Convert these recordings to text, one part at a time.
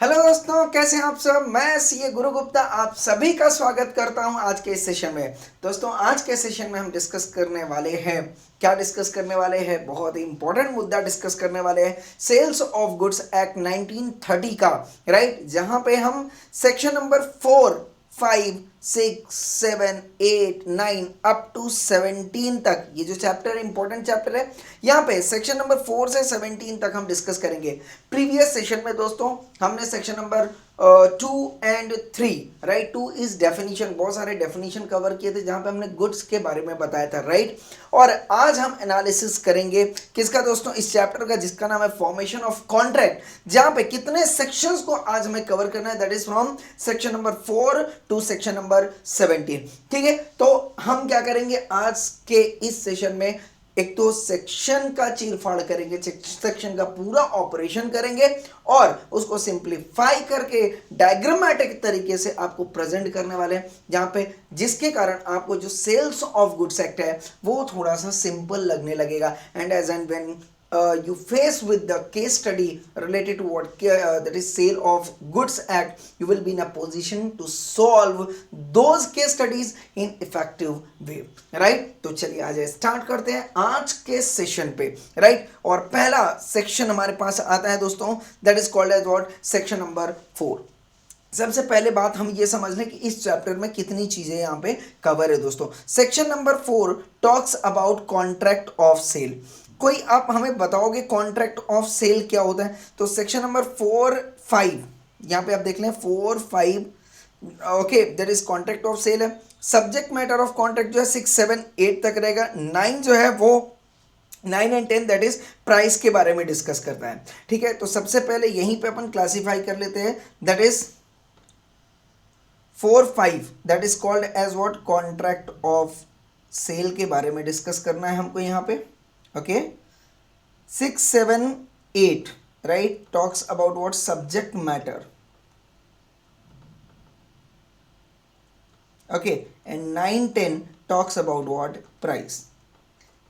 Hello दोस्तों, कैसे हैं आप सब। मैं सीए गुरु गुप्ता आप सभी का स्वागत करता हूं आज के इस सेशन में। दोस्तों, आज के सेशन में हम डिस्कस करने वाले हैं, क्या डिस्कस करने वाले हैं, बहुत ही इंपॉर्टेंट मुद्दा डिस्कस करने वाले हैं, सेल्स ऑफ गुड्स एक्ट 1930 का, राइट। जहां पे हम सेक्शन नंबर 4, 5, 6, 7, 8, 9 अप टू 17 तक, ये जो चैप्टर इंपॉर्टेंट चैप्टर है, यहाँ पे सेक्शन नंबर 4 से 17 तक हम डिस्कस करेंगे। प्रीवियस सेशन में दोस्तों हमने section number 2 and 3, right, 2 is definition, बहुत सारे डेफिनेशन कवर किए थे जहां पे हमने गुड्स के बारे में बताया था, राइट। और आज हम एनालिसिस करेंगे किसका दोस्तों, इस चैप्टर का जिसका नाम है फॉर्मेशन ऑफ कॉन्ट्रैक्ट, जहां पे कितने सेक्शंस को आज हमें कवर करना है, that is from section number 4 to section number 17। ठीक है, तो हम क्या करेंगे आज के इस सेशन में, एक तो सेक्शन का चीरफाड़ करेंगे, सेक्शन का पूरा ऑपरेशन करेंगे और उसको सिंप्लीफाई करके डायग्रामेटिक तरीके से आपको प्रेजेंट करने वाले हैं, जहां पे जिसके कारण आपको जो सेल्स ऑफ गुड्स एक्ट है वो थोड़ा सा सिंपल लगने लगेगा। And as and when you face with the case study related to what that is sale of goods act, you will be in a position to solve those case studies in effective way, right। तो चलिए आज start करते हैं आज के session पे, right. और पहला सेक्शन हमारे पास आता है दोस्तों, that is called as what, section number 4। सबसे पहले बात हम ये समझ लें कि इस चैप्टर में कितनी चीजें यहाँ पे कवर है दोस्तों। Section number 4 talks about contract of sale. कोई आप हमें बताओगे कॉन्ट्रैक्ट ऑफ सेल क्या होता है? तो सेक्शन नंबर 4, 5, यहाँ पे आप देख लें 4, 5, okay, that is contract of sale है। सब्जेक्ट मैटर ऑफ कॉन्ट्रैक्ट जो है 6, 7, 8 तक रहेगा। 9 जो है वो 9 एंड 10 दैट इज प्राइस के बारे में डिस्कस करता है। ठीक है, तो सबसे पहले यहीं पे अपन क्लासीफाई कर लेते हैं, that is 4, 5 that is called as what, contract of sale के बारे में डिस्कस करना है हमको यहाँ पे। Okay, 6, 7, 8 right talks about what, subject matter. Okay, and 9, 10 talks about what, price.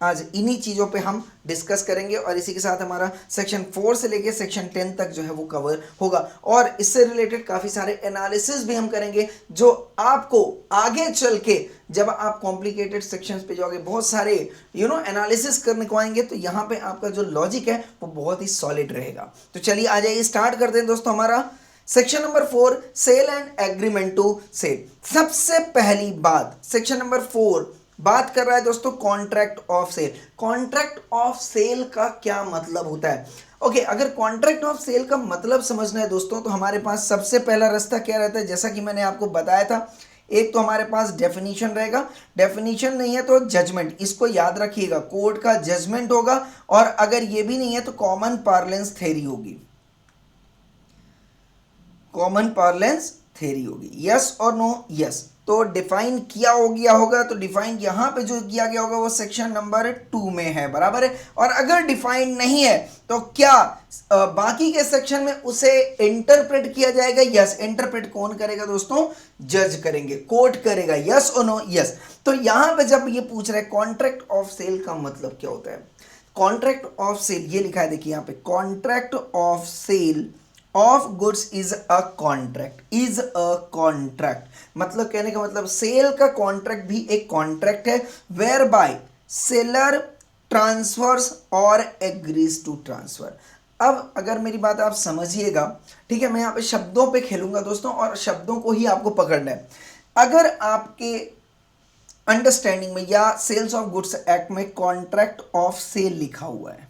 आज इन्हीं चीज़ों पे हम डिस्कस करेंगे और इसी के साथ हमारा सेक्शन 4 से लेके सेक्शन 10 तक जो है वो कवर होगा। और इससे रिलेटेड काफ़ी सारे एनालिसिस भी हम करेंगे जो आपको आगे चल के जब आप कॉम्प्लिकेटेड सेक्शंस पे जाओगे, बहुत सारे एनालिसिस करने को आएंगे, तो यहाँ पे आपका जो लॉजिक है वो बहुत ही सॉलिड रहेगा। तो चलिए आ जाइए, स्टार्ट करते हैं दोस्तों हमारा section number 4, sale and agreement to sale. सबसे पहली बात, सेक्शन नंबर 4 बात कर रहा है दोस्तों contract of sale. Contract of sale का क्या मतलब होता है? ओके, अगर कॉन्ट्रैक्ट ऑफ सेल का मतलब समझना है दोस्तों, तो हमारे पास सबसे पहला रास्ता क्या रहता है, जैसा कि मैंने आपको बताया था, एक तो हमारे पास डेफिनेशन रहेगा, डेफिनेशन नहीं है तो जजमेंट, इसको याद रखिएगा, कोर्ट का जजमेंट होगा, और अगर ये भी नहीं है तो कॉमन पार्लेंस थ्योरी होगी, कॉमन पार्लेंस थ्योरी होगी। यस और नो? यस। तो डिफाइन किया हो गया होगा, तो डिफाइन यहां पे जो किया गया होगा वो सेक्शन नंबर 2 में है, बराबर है। और अगर डिफाइन नहीं है तो क्या बाकी के सेक्शन में उसे इंटरप्रेट किया जाएगा? यस। इंटरप्रेट कौन करेगा दोस्तों? जज करेंगे, कोर्ट करेगा। यस और नो? यस। तो यहां पे जब ये पूछ रहे हैं कॉन्ट्रैक्ट ऑफ सेल का मतलब क्या होता है, कॉन्ट्रैक्ट ऑफ सेल ये लिखा है, देखिए यहां पे, contract of sale of goods is a contract, is a contract, मतलब कहने का मतलब सेल का कॉन्ट्रैक्ट भी एक कॉन्ट्रैक्ट है, वेयर बाय सेलर ट्रांसफर्स और एग्रीज टू ट्रांसफर। अब अगर मेरी बात आप समझिएगा, ठीक है, मैं यहाँ पे शब्दों पे खेलूंगा दोस्तों और शब्दों को ही आपको पकड़ना है। अगर आपके अंडरस्टैंडिंग में या सेल्स ऑफ गुड्स एक्ट में कॉन्ट्रैक्ट ऑफ सेल लिखा हुआ है,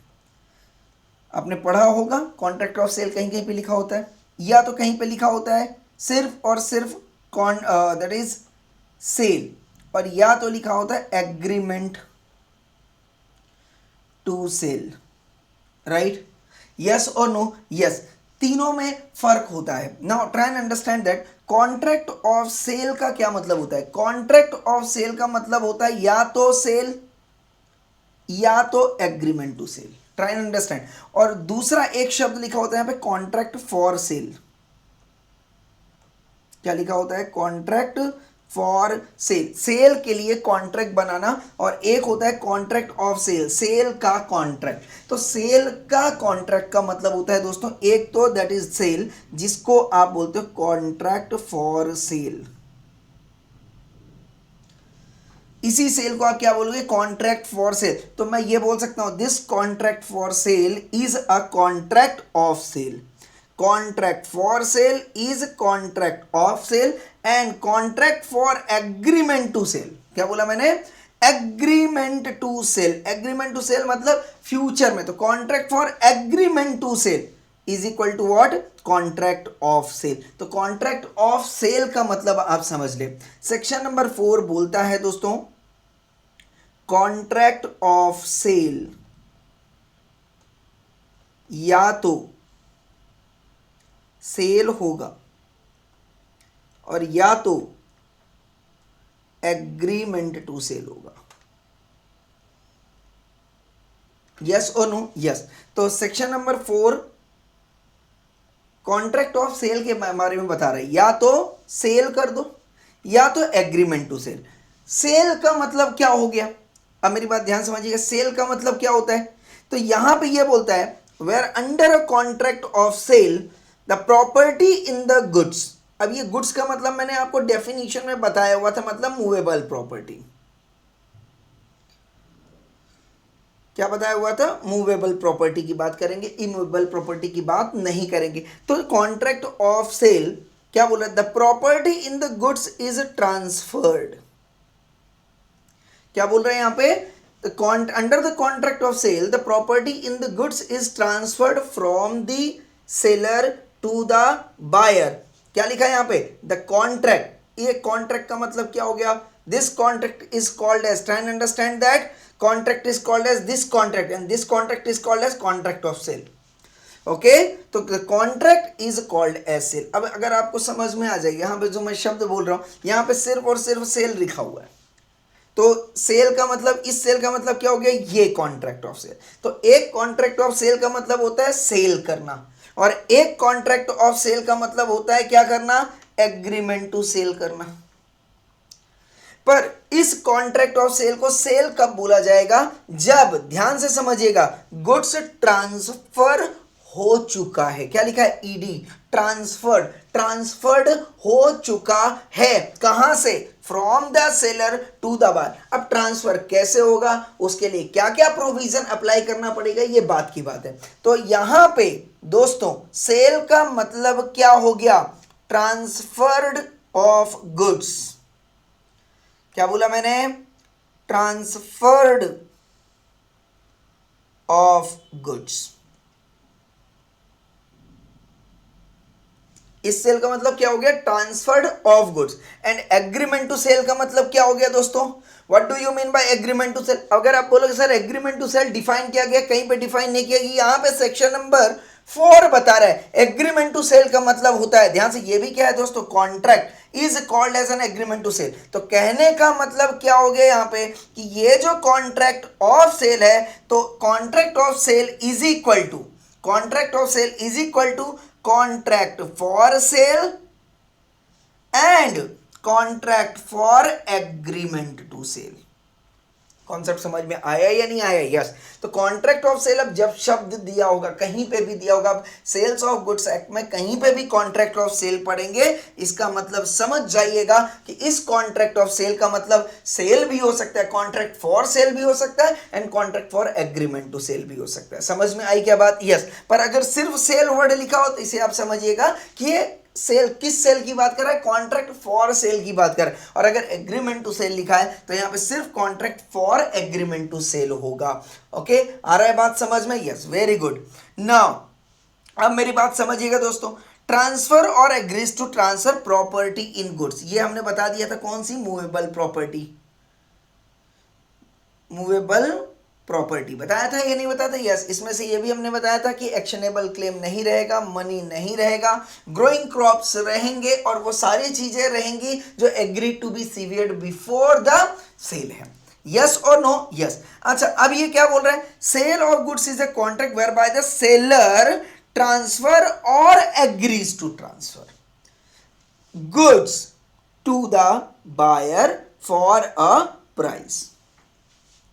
आपने पढ़ा होगा कॉन्ट्रैक्ट ऑफ सेल कहीं कहीं पे लिखा होता है, या तो कहीं पे लिखा होता है सिर्फ और सिर्फ दैट इज सेल, और या तो लिखा होता है agreement to sale, right. Yes और नो? यस। तीनों में फर्क होता है। Now try and understand that contract of sale का क्या मतलब होता है। कॉन्ट्रैक्ट ऑफ सेल का मतलब होता है या तो सेल या तो agreement to sale, try and understand. और दूसरा एक शब्द लिखा होता है यहाँ पे, कॉन्ट्रैक्ट फॉर सेल। क्या लिखा होता है? कॉन्ट्रैक्ट फॉर सेल, सेल के लिए कॉन्ट्रैक्ट बनाना, और एक होता है कॉन्ट्रैक्ट ऑफ सेल, सेल का कॉन्ट्रैक्ट। तो सेल का कॉन्ट्रैक्ट का मतलब होता है दोस्तों, एक तो दैट इज सेल, जिसको आप बोलते हो कॉन्ट्रैक्ट फॉर सेल। इसी सेल को आप क्या बोलोगे, कॉन्ट्रैक्ट फॉर सेल। तो मैं ये बोल सकता हूं this contract for sale is a contract of sale. Contract for sale is contract of sale, and contract for agreement to sale, क्या बोला मैंने, agreement to sale. Agreement to cell मतलब फ्यूचर में, तो contract for agreement to sale is equal to what, contract of sale. तो contract of sale का मतलब आप समझ ले। सेक्शन नंबर 4 बोलता है दोस्तों, कॉन्ट्रैक्ट ऑफ सेल या तो सेल होगा और या तो एग्रीमेंट टू सेल होगा। यस और नो, यस। तो section number 4 contract of sale के बारे में बता रहे हैं, या तो सेल कर दो या तो एग्रीमेंट टू सेल। सेल का मतलब क्या हो गया, अब मेरी बात ध्यान समझिएगा, सेल का मतलब क्या होता है। तो यहां पे ये बोलता है where under a contract of sale the property in the goods. अब ये गुड्स का मतलब मैंने आपको डेफिनेशन में बताया हुआ था, मतलब मूवेबल प्रॉपर्टी। क्या बताया हुआ था, मूवेबल प्रॉपर्टी की बात करेंगे, इमूवेबल प्रॉपर्टी की बात नहीं करेंगे। तो कॉन्ट्रैक्ट ऑफ सेल क्या बोल रहा है, the property in the goods is transferred. क्या बोल रहे हैं यहां पे, under the contract of sale the property in the goods is transferred from the seller to the buyer. क्या लिखा है यहां पे, द कॉन्ट्रैक्ट। ये कॉन्ट्रैक्ट का मतलब क्या हो गया, this contract is called as, try and understand that contract is called as this contract, and this contract is called as contract of sale. Okay, तो contract is called as sale. अब अगर आपको समझ में आ जाएगा, यहां पे जो मैं शब्द बोल रहा हूं, यहां पे सिर्फ और सिर्फ सेल लिखा हुआ है। तो सेल का मतलब, इस सेल का मतलब क्या हो गया, ये कॉन्ट्रैक्ट ऑफ सेल। तो एक कॉन्ट्रैक्ट ऑफ सेल का मतलब होता है सेल करना, और एक कॉन्ट्रैक्ट ऑफ सेल का मतलब होता है क्या करना, एग्रीमेंट टू सेल करना। पर इस कॉन्ट्रैक्ट ऑफ सेल को सेल कब बोला जाएगा, जब, ध्यान से समझिएगा, गुड्स ट्रांसफर हो चुका है। क्या लिखा है, ईडी, ट्रांसफर्ड, ट्रांसफर्ड हो चुका है, कहां से, from the seller to the buyer. अब ट्रांसफर कैसे होगा, उसके लिए क्या क्या प्रोविजन अप्लाई करना पड़ेगा, ये बात की बात है। तो यहां पे दोस्तों सेल का मतलब क्या हो गया, ट्रांसफर्ड ऑफ गुड्स। क्या बोला मैंने, ट्रांसफर्ड ऑफ गुड्स। इस सेल का मतलब क्या हो गया, transferred of goods. And agreement to cell का मतलब क्या हो गया दोस्तों, what do you mean by agreement to sale. अगर आप बोलोगे sir agreement to sale define किया गया, कहीं पे डिफाइन नहीं किया गया, यहां पे सेक्शन नंबर 4 बता रहा है एग्रीमेंट टू सेल का मतलब होता है, ध्यान से, ये भी क्या है दोस्तों, contract is called as an agreement to cell. तो कहने का मतलब क्या हो गया यहां पे, कि ये जो कॉन्ट्रैक्ट ऑफ सेल है, तो contract of sale is equal to, contract of sale is equal to contract for sale and contract for agreement to sale. Concept समझ में आया या नहीं आया, यस। तो कॉन्ट्रैक्ट ऑफ सेल, अब जब शब्द दिया होगा, कहीं पे भी दिया होगा, सेल्स ऑफ गुड्स एक्ट में कहीं पे भी कॉन्ट्रैक्ट ऑफ सेल पढ़ेंगे, इसका मतलब समझ जाइएगा कि इस कॉन्ट्रैक्ट ऑफ सेल का मतलब सेल भी हो सकता है, कॉन्ट्रैक्ट फॉर सेल भी हो सकता है, and contract for agreement to sale भी हो सकता है। समझ में आई क्या बात, यस। पर अगर सिर्फ सेल वर्ड लिखा हो तो इसे आप समझिएगा कि ये सेल, किस सेल की बात कर रहा है, कॉन्ट्रैक्ट फॉर सेल की बात कर रहा है। और अगर एग्रीमेंट टू सेल लिखा है तो यहां पे सिर्फ contract for agreement to sale होगा। ओके, आ रहा है बात समझ में, यस, वेरी गुड। नाउ अब मेरी बात समझिएगा दोस्तों, ट्रांसफर और agrees to transfer property in goods, ये हमने बता दिया था, कौन सी, मूवेबल प्रॉपर्टी, मूवेबल प्रॉपर्टी बताया था या नहीं बताया था, यस। इसमें से ये भी हमने बताया था कि एक्शनेबल क्लेम नहीं रहेगा, मनी नहीं रहेगा, ग्रोइंग क्रॉप्स रहेंगे, और वो सारी चीजें रहेंगी जो agree to be severed before the sale है। यस और नो, यस। अच्छा, अब ये क्या बोल रहा है, sale of goods is a contract whereby the seller transfer और agrees to transfer goods to the buyer for a price.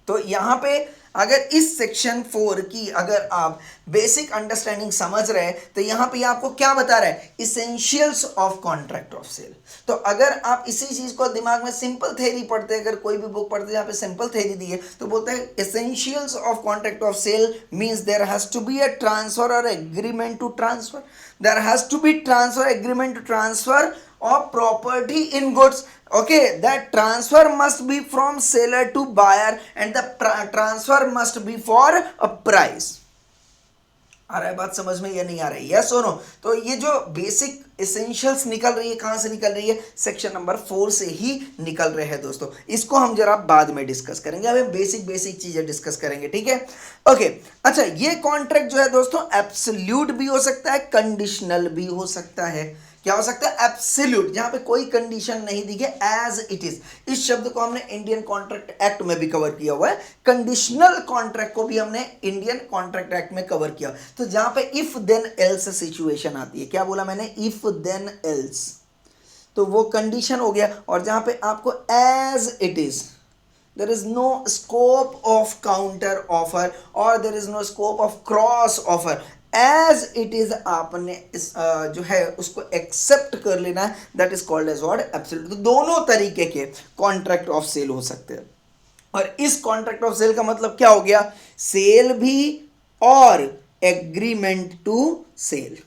तो यहां पे अगर इस सेक्शन 4 की अगर आप बेसिक अंडरस्टैंडिंग समझ रहे हैं तो यहां पे आपको क्या बता रहा है, essentials of contract of sale. तो अगर आप इसी चीज को दिमाग में सिंपल थ्योरी पढ़ते हैं, अगर कोई भी बुक पढ़ते हैं जहां पे सिंपल थ्योरी दी है तो बोलते हैं essentials of contract of sale means there has to be a transfer और agreement to transfer, there has to be transfer agreement to transfer of property in goods. Okay, that transfer must be from seller to buyer and the transfer must be for a price. आ रहा है बात समझ में या नहीं आ रही है, yes और नो? तो ये जो बेसिक एसेंशियल्स निकल रही है कहां से निकल रही है, सेक्शन नंबर 4 से ही निकल रहे हैं दोस्तों। इसको हम जरा बाद में डिस्कस करेंगे, अभी बेसिक बेसिक चीजें डिस्कस करेंगे, ठीक है? ओके, अच्छा, ये कॉन्ट्रैक्ट जो है दोस्तों एब्सोल्यूट भी हो सकता है, कंडीशनल भी हो सकता है। क्या हो सकता है? एब्सोल्यूट, जहां पे कोई कंडीशन नहीं दी है, एज इट इज। इस शब्द को हमने इंडियन कॉन्ट्रैक्ट एक्ट में भी कवर किया हुआ है, कंडीशनल कॉन्ट्रैक्ट को भी हमने इंडियन कॉन्ट्रैक्ट एक्ट में कवर किया। तो जहां पे इफ देन एल्स सिचुएशन आती है, क्या बोला मैंने? इफ देन एल्स, तो वो कंडीशन हो गया। और जहां पे आपको as it is, there is no scope of counter offer or there is no scope of cross offer, as it is आपने इस जो है उसको एक्सेप्ट कर लेना है, that is called as what? Absolute. तो दोनों तरीके के कॉन्ट्रैक्ट ऑफ सेल हो सकते हैं। और इस कॉन्ट्रैक्ट ऑफ सेल का मतलब क्या हो गया? सेल भी और एग्रीमेंट टू सेल।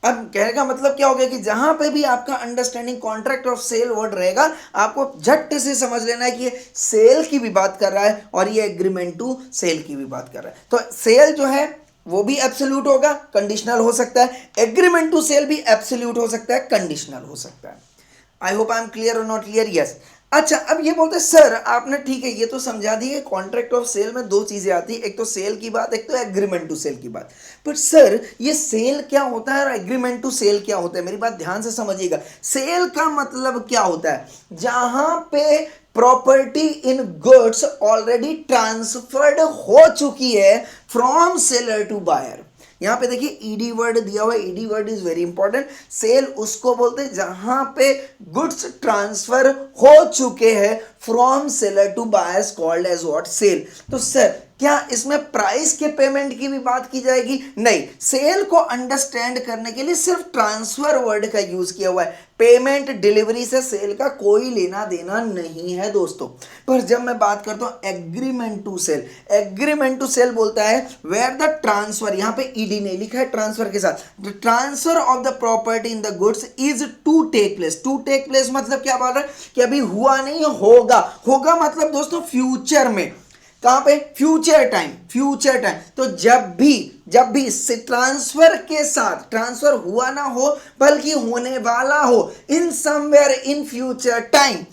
अब कहने का मतलब क्या हो गया कि जहां पे भी आपका understanding contract of sale word रहेगा, आपको झट से समझ लेना है कि ये सेल की भी बात कर रहा है और ये एग्रीमेंट टू सेल की भी बात कर रहा है। तो सेल जो है वो भी एब्सोल्यूट होगा, कंडीशनल हो सकता है, एग्रीमेंट टू सेल भी एब्सोल्यूट हो सकता है, कंडीशनल हो सकता है। आई hope I am clear or not clear? Yes. अच्छा, अब ये बोलते हैं सर आपने ठीक है ये तो समझा दी है, कॉन्ट्रैक्ट ऑफ सेल में दो चीजें आती है, एक तो सेल की बात, एक तो एग्रीमेंट टू सेल की बात। पर सर ये सेल क्या होता है और एग्रीमेंट टू सेल क्या होता है? मेरी बात ध्यान से समझिएगा। सेल का मतलब क्या होता है? जहां पे property in goods already transferred हो चुकी है फ्रॉम सेलर टू बायर। यहां पे देखिए ईडी वर्ड दिया हुआ है, ED word is very important. Sale उसको बोलते हैं जहां पे गुड्स ट्रांसफर हो चुके हैं from seller to buyers, called as what? Sale. तो सर क्या इसमें प्राइस के पेमेंट की भी बात की जाएगी? नहीं, सेल को अंडरस्टैंड करने के लिए सिर्फ ट्रांसफर वर्ड का यूज किया हुआ है, पेमेंट डिलीवरी से सेल का कोई लेना देना नहीं है दोस्तों। पर जब मैं बात करता हूं agreement to sale, agreement to sale बोलता है वेयर द ट्रांसफर, यहां पे ईडी नहीं लिखा है, ट्रांसफर के साथ, the transfer of the property in the goods is to take place. To take place मतलब क्या बोल रहा है कि अभी हुआ नहीं, होगा। होगा मतलब दोस्तों फ्यूचर में, कहां पे? Future time, future time. तो जब भी इससे ट्रांसफर के साथ, ट्रांसफर हुआ ना हो बल्कि होने वाला हो, in somewhere in future time,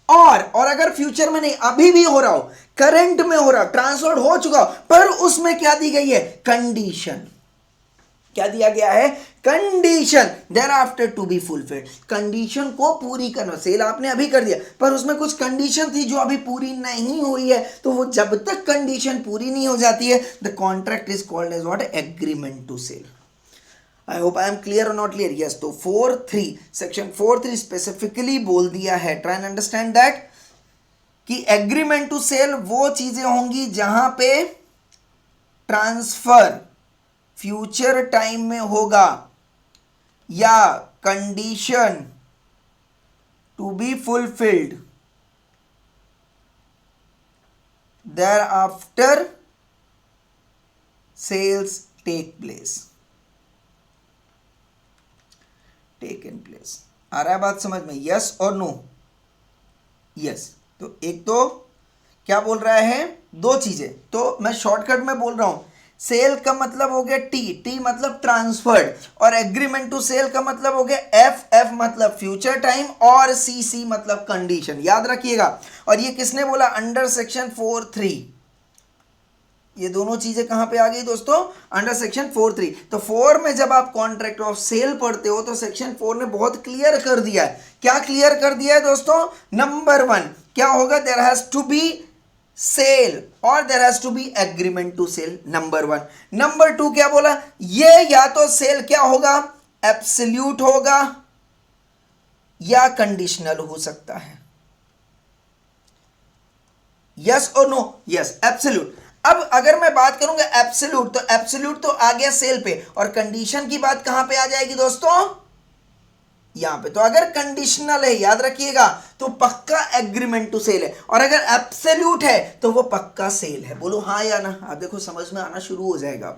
और अगर फ्यूचर में नहीं अभी भी हो रहा हो, करंट में हो रहा, ट्रांसफर हो चुका हो, पर उसमें क्या दी गई है? कंडीशन। क्या दिया गया है? Condition, there after to be fulfilled. Condition को पूरी करना। सेल आपने अभी कर दिया पर उसमें कुछ कंडीशन थी जो अभी पूरी नहीं हुई है, तो वो जब तक कंडीशन पूरी नहीं हो जाती है, the contract is called as what? Agreement to sell. I hope I am clear or not clear? Yes. तो 4.3 सेक्शन 4.3 स्पेसिफिकली बोल दिया है, ट्राई एंड अंडरस्टैंड दैट, कि एग्रीमेंट टू सेल वो चीजें होंगी जहां पे ट्रांसफर फ्यूचर टाइम में होगा या condition to be fulfilled thereafter sales take place, taken place. आ रहा है बात समझ में? यस और नो? यस। तो एक तो क्या बोल रहा है? दो चीजें, तो मैं शॉर्टकट में बोल रहा हूं। सेल का मतलब हो गया टी, टी मतलब ट्रांसफर्ड, और एग्रीमेंट टू सेल का मतलब हो गया एफ, एफ मतलब फ्यूचर टाइम, और सी, सी मतलब कंडीशन। याद रखिएगा। और ये किसने बोला? Under section 4.3। ये दोनों चीजें कहां पे आ गई दोस्तों? Under section 4.3। तो 4 में जब आप कॉन्ट्रैक्ट ऑफ सेल पढ़ते हो तो सेक्शन 4 ने बहुत क्लियर कर दिया है। क्या क्लियर कर दिया है दोस्तों? नंबर 1 क्या होगा? There has to be sale और there has to be agreement to sale, number 1। Number 2 क्या बोला? ये या तो सेल क्या होगा? एब्सोल्यूट होगा या कंडीशनल हो सकता है? यस और नो? Yes, absolute. अब अगर मैं बात करूंगा एब्सोल्यूट, तो एब्सोल्यूट तो आ गया सेल पे, और कंडीशन की बात कहां पे आ जाएगी दोस्तों? यहां पे। तो अगर कंडीशनल है, याद रखिएगा, तो पक्का एग्रीमेंट टू सेल है, और अगर एब्सोल्यूट है तो वो पक्का सेल है। बोलो हाँ या ना? आप देखो समझ में आना शुरू हो जाएगा।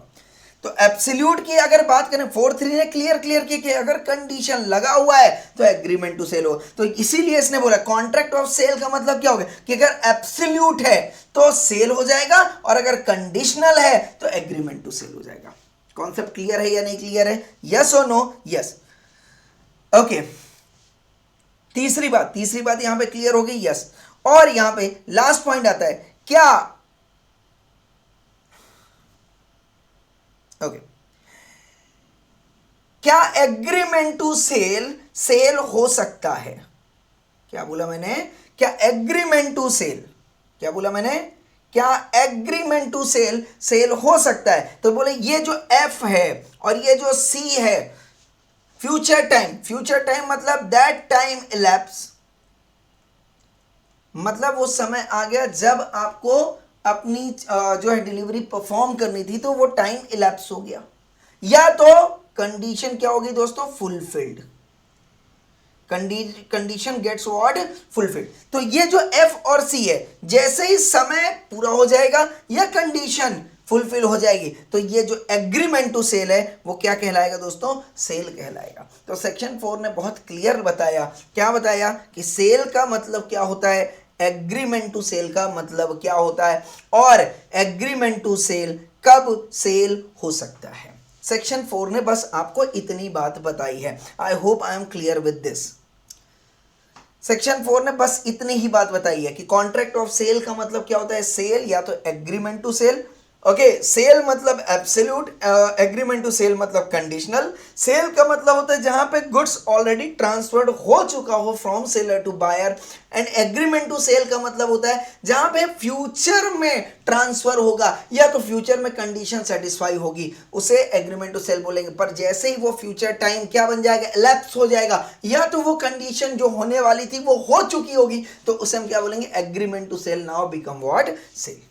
तो एब्सोल्यूट की अगर बात करें, 4-3 ने क्लियर की कि अगर कंडीशन लगा हुआ है तो एग्रीमेंट टू सेल हो। तो इसीलिए इसने बोला कॉन्ट्रैक्ट ऑफ सेल का मतलब क्या होगा कि अगर एब्सोल्यूट है तो सेल हो जाएगा, और अगर कंडीशनल है तो एग्रीमेंट टू सेल हो जाएगा। कॉन्सेप्ट क्लियर है या नहीं क्लियर है? यस और नो? यस। ओके, तीसरी बात यहां पे क्लियर हो गई। यस। और यहां पे लास्ट पॉइंट आता है, क्या ओके क्या एग्रीमेंट टू सेल हो सकता है? क्या बोला मैंने? क्या एग्रीमेंट टू सेल, क्या बोला मैंने? क्या एग्रीमेंट टू सेल हो सकता है? तो बोले ये जो एफ है और ये जो सी है, फ्यूचर टाइम मतलब दैट टाइम इलैप्स, मतलब वो समय आ गया जब आपको अपनी जो है डिलीवरी परफॉर्म करनी थी, तो वो टाइम इलैप्स हो गया, या तो कंडीशन क्या होगी दोस्तों? Fulfilled. Condition gets what? Fulfilled. तो ये जो एफ और सी है, जैसे ही समय पूरा हो जाएगा या कंडीशन फुलफिल हो जाएगी, तो ये जो एग्रीमेंट टू सेल है वो क्या कहलाएगा दोस्तों? सेल कहलाएगा। तो सेक्शन 4 ने बहुत क्लियर बताया, क्या बताया कि सेल का मतलब क्या होता है, एग्रीमेंट टू सेल का मतलब क्या होता है, और एग्रीमेंट टू सेल कब सेल हो सकता है। सेक्शन 4 ने बस आपको इतनी बात बताई है। आई hope I am clear with this. Section 4 ने बस इतनी ही बात बताई है कि कॉन्ट्रैक्ट ऑफ सेल का मतलब क्या होता है? सेल या तो agreement to sell. Okay, sale मतलब एब्सोल्यूट, एग्रीमेंट टू सेल मतलब कंडीशनल। सेल का मतलब होता है जहां पे गुड्स ऑलरेडी ट्रांसफर्ड हो चुका हो from seller to buyer, and agreement to cell का मतलब होता है जहां पे फ्यूचर में ट्रांसफर होगा या तो फ्यूचर में कंडीशन सेटिस्फाई होगी, उसे एग्रीमेंट टू सेल बोलेंगे। पर जैसे ही वो फ्यूचर टाइम क्या बन जाएगा? लैप्स हो जाएगा, या तो वो कंडीशन जो होने वाली थी वो हो चुकी होगी, तो उसे हम क्या बोलेंगे? Agreement to sell now become what? Sale.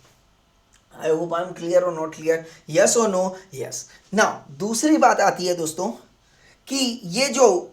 I hope I am clear or not clear? Yes और नो? यस। नाउ दूसरी बात आती है दोस्तों कि ये जो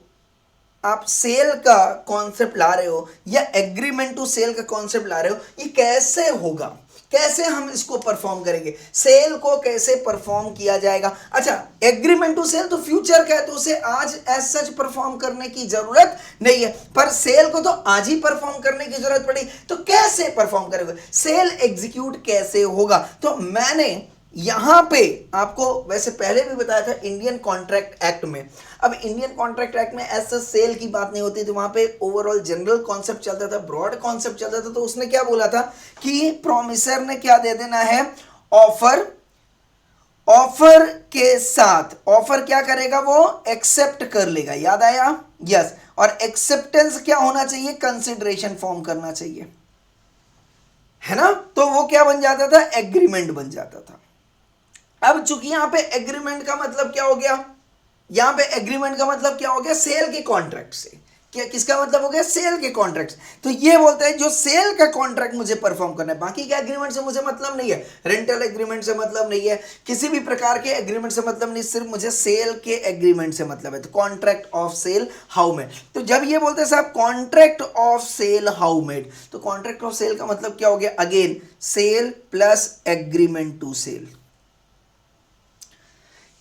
आप सेल का कॉन्सेप्ट ला रहे हो या एग्रीमेंट टू सेल का कॉन्सेप्ट ला रहे हो, ये कैसे होगा, कैसे हम इसको परफॉर्म करेंगे, सेल को कैसे परफॉर्म किया जाएगा? अच्छा, एग्रीमेंट टू सेल तो फ्यूचर का है, तो उसे आज एज सच परफॉर्म करने की जरूरत नहीं है, पर सेल को तो आज ही परफॉर्म करने की जरूरत पड़ी, तो कैसे परफॉर्म करेंगे, सेल एग्जीक्यूट कैसे होगा? तो मैंने यहां पे आपको वैसे पहले भी बताया था इंडियन कॉन्ट्रैक्ट एक्ट में। अब इंडियन कॉन्ट्रैक्ट एक्ट में ऐसा सेल की बात नहीं होती थी, वहां पे ओवरऑल जनरल कॉन्सेप्ट चलता था, ब्रॉड कॉन्सेप्ट चलता था। तो उसने क्या बोला था कि प्रोमिसर ने क्या दे देना है? ऑफर। ऑफर के साथ, ऑफर क्या करेगा? वो एक्सेप्ट कर लेगा। याद आया? यस। और एक्सेप्टेंस क्या होना चाहिए? कंसिडरेशन फॉर्म करना चाहिए, है ना? तो वो क्या बन जाता था? एग्रीमेंट बन जाता था। अब चूंकि यहां पे एग्रीमेंट का मतलब क्या हो गया? यहां पे एग्रीमेंट का मतलब क्या हो गया? सेल के कॉन्ट्रैक्ट से। क्या किसका मतलब हो गया? सेल के कॉन्ट्रैक्ट। तो ये बोलते हैं जो सेल का कॉन्ट्रैक्ट मुझे परफॉर्म करना है, बाकी के एग्रीमेंट से मुझे मतलब नहीं है, रेंटल एग्रीमेंट से मतलब नहीं है, किसी भी प्रकार के एग्रीमेंट से मतलब नहीं, सिर्फ मुझे सेल के एग्रीमेंट से मतलब है। तो contract of sale how made. तो जब ये बोलते हैं साहब contract of sale how made, तो कॉन्ट्रैक्ट ऑफ सेल का मतलब क्या हो गया? Again sale plus agreement to sell.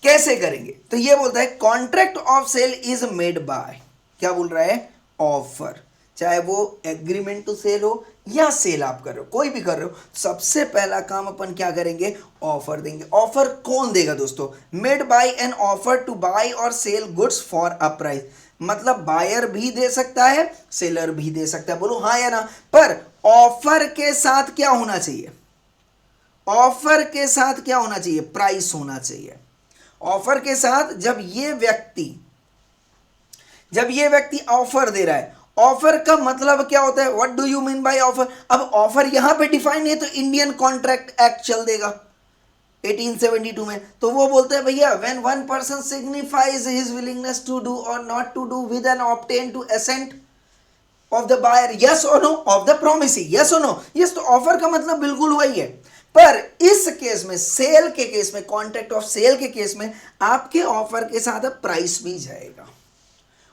कैसे करेंगे? तो ये बोलता है contract of sale is made by, क्या बोल रहा है? ऑफर। चाहे वो एग्रीमेंट टू सेल हो या सेल आप कर रहे हो, कोई भी कर रहे हो, सबसे पहला काम अपन क्या करेंगे? ऑफर देंगे। ऑफर कौन देगा दोस्तों? Made by an offer to buy और sell goods for a price. मतलब बायर भी दे सकता है, सेलर भी दे सकता है। बोलो हाँ या ना? पर ऑफर के साथ क्या होना चाहिए? ऑफर के साथ क्या होना चाहिए? प्राइस होना चाहिए। ऑफर के साथ जब ये व्यक्ति ऑफर दे रहा है, ऑफर का मतलब क्या होता है? What do you mean bye offer? अब ऑफर यहां पे डिफाइन है तो इंडियन कॉन्ट्रैक्ट एक्ट चल देगा। 1872 में। तो वो बोलते हैं भैया when one person signifies his willingness to do और not to do with an obtain to assent of the buyer, yes और no, of the promisee, yes और नो, यस। तो ऑफर का मतलब बिल्कुल वही है, पर इस केस में, सेल के केस में, कॉन्ट्रैक्ट ऑफ सेल के केस में आपके ऑफर के साथ अब प्राइस भी जाएगा।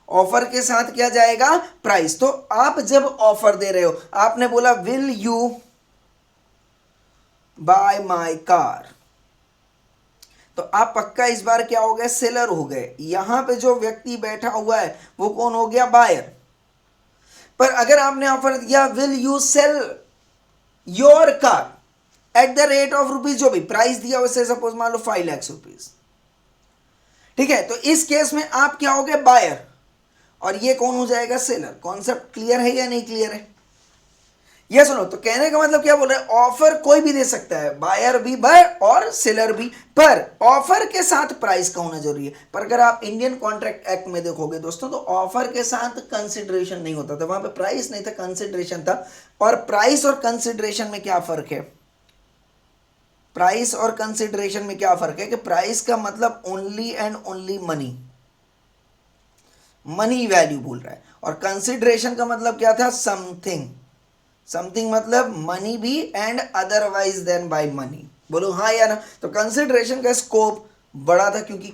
ऑफर के साथ क्या जाएगा? प्राइस। तो आप जब ऑफर दे रहे हो, आपने बोला will you buy my car, तो आप पक्का इस बार क्या हो गए? सेलर हो गए। यहां पे जो व्यक्ति बैठा हुआ है वो कौन हो गया? बायर। पर अगर आपने ऑफर दिया will you sell your car at the rate of rupees, जो भी प्राइस दिया वैसे सपोज मान लो 5 लाख रुपीज, ठीक है, तो इस केस में आप क्या हो गए? बायर, और ये कौन हो जाएगा? सेलर। कॉन्सेप्ट क्लियर है या नहीं क्लियर है? ये सुनो, तो कहने का मतलब क्या बोल रहे हैं? ऑफर कोई भी दे सकता है, बायर भी बाय और सेलर भी, पर ऑफर के साथ प्राइस का होना जरूरी है। पर अगर आप इंडियन कॉन्ट्रैक्ट एक्ट में देखोगे दोस्तों, तो ऑफर के साथ कंसिडरेशन नहीं होता था, वहां पे प्राइस नहीं था, कंसिडरेशन था। और प्राइस और कंसिडरेशन में क्या फर्क है? प्राइस और कंसिडरेशन में क्या फर्क है कि प्राइस का मतलब only and only money, money value बोल रहा है, और कंसिडरेशन का मतलब क्या था? समथिंग। समथिंग मतलब मनी भी and otherwise than by money. बोलो हाँ या ना? तो कंसिडरेशन का स्कोप बड़ा था, क्योंकि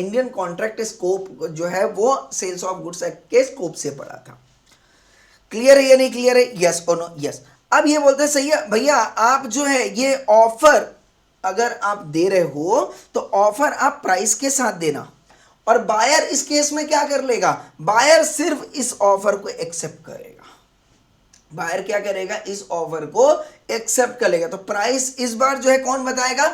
इंडियन कॉन्ट्रैक्ट स्कोप जो है वो सेल्स ऑफ गुड्स एक्ट के स्कोप से बड़ा था। क्लियर है या नहीं क्लियर है? यस और नो? यस। अब ये बोलते हैं सही है भैया, आप जो है ये ऑफर अगर आप दे रहे हो तो ऑफर आप प्राइस के साथ देना, और बायर इस केस में क्या कर लेगा? बायर सिर्फ इस ऑफर को एक्सेप्ट करेगा। बायर क्या करेगा? इस ऑफर को एक्सेप्ट कर लेगा। तो प्राइस इस बार जो है कौन बताएगा?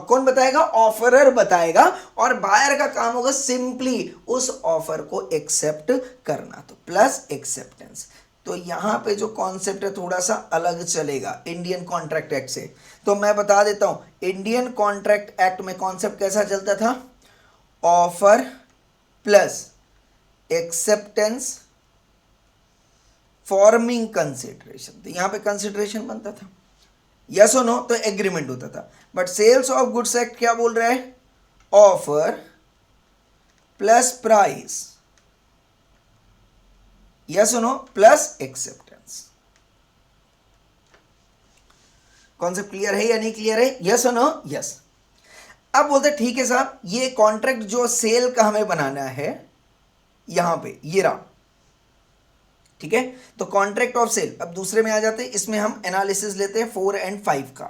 कौन बताएगा? ऑफरर बताएगा, और बायर का काम होगा सिंपली उस ऑफर को एक्सेप्ट करना। तो प्लस एक्सेप्टेंस। तो यहां पे जो कॉन्सेप्ट है थोड़ा सा अलग चलेगा इंडियन कॉन्ट्रैक्ट एक्ट से। तो मैं बता देता हूं, इंडियन कॉन्ट्रैक्ट एक्ट में कॉन्सेप्ट कैसा चलता था? Offer plus acceptance forming consideration. तो यहां पे कंसिडरेशन बनता था, यस और नो, तो एग्रीमेंट होता था। But sales of goods act क्या बोल रहा है? ऑफर प्लस प्राइस, यस और no, plus acceptance. Concept clear है या नहीं क्लियर है? यस और नो? यस। अब बोलते ठीक है साहब, ये कॉन्ट्रैक्ट जो सेल का हमें बनाना है यहां पे, ये रहा, ठीक है। तो कॉन्ट्रैक्ट ऑफ सेल, अब दूसरे में आ जाते हैं, इसमें हम एनालिसिस लेते हैं 4 और 5 का।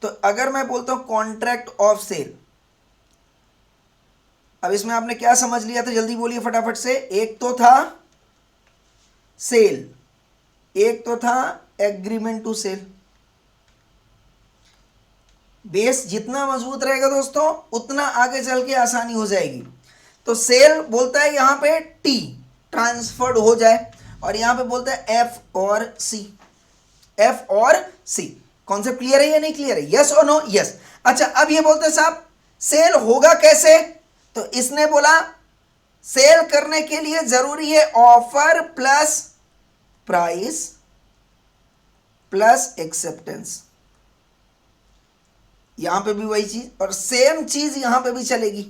तो अगर मैं बोलता हूं कॉन्ट्रैक्ट ऑफ सेल, अब इसमें आपने क्या समझ लिया था? जल्दी बोलिए फटाफट से। एक तो था सेल, एक तो था एग्रीमेंट टू सेल। बेस जितना मजबूत रहेगा दोस्तों, उतना आगे चल के आसानी हो जाएगी। तो सेल बोलता है यहां पे टी ट्रांसफर्ड हो जाए, और यहां पे बोलता है एफ और सी, एफ और सी। कॉन्सेप्ट क्लियर है या नहीं क्लियर है? यस और नो? यस। अच्छा, अब ये बोलते हैं साहब सेल होगा कैसे? तो इसने बोला सेल करने के लिए जरूरी है offer plus price plus acceptance. यहां पे भी वही चीज, और सेम चीज यहां पे भी चलेगी।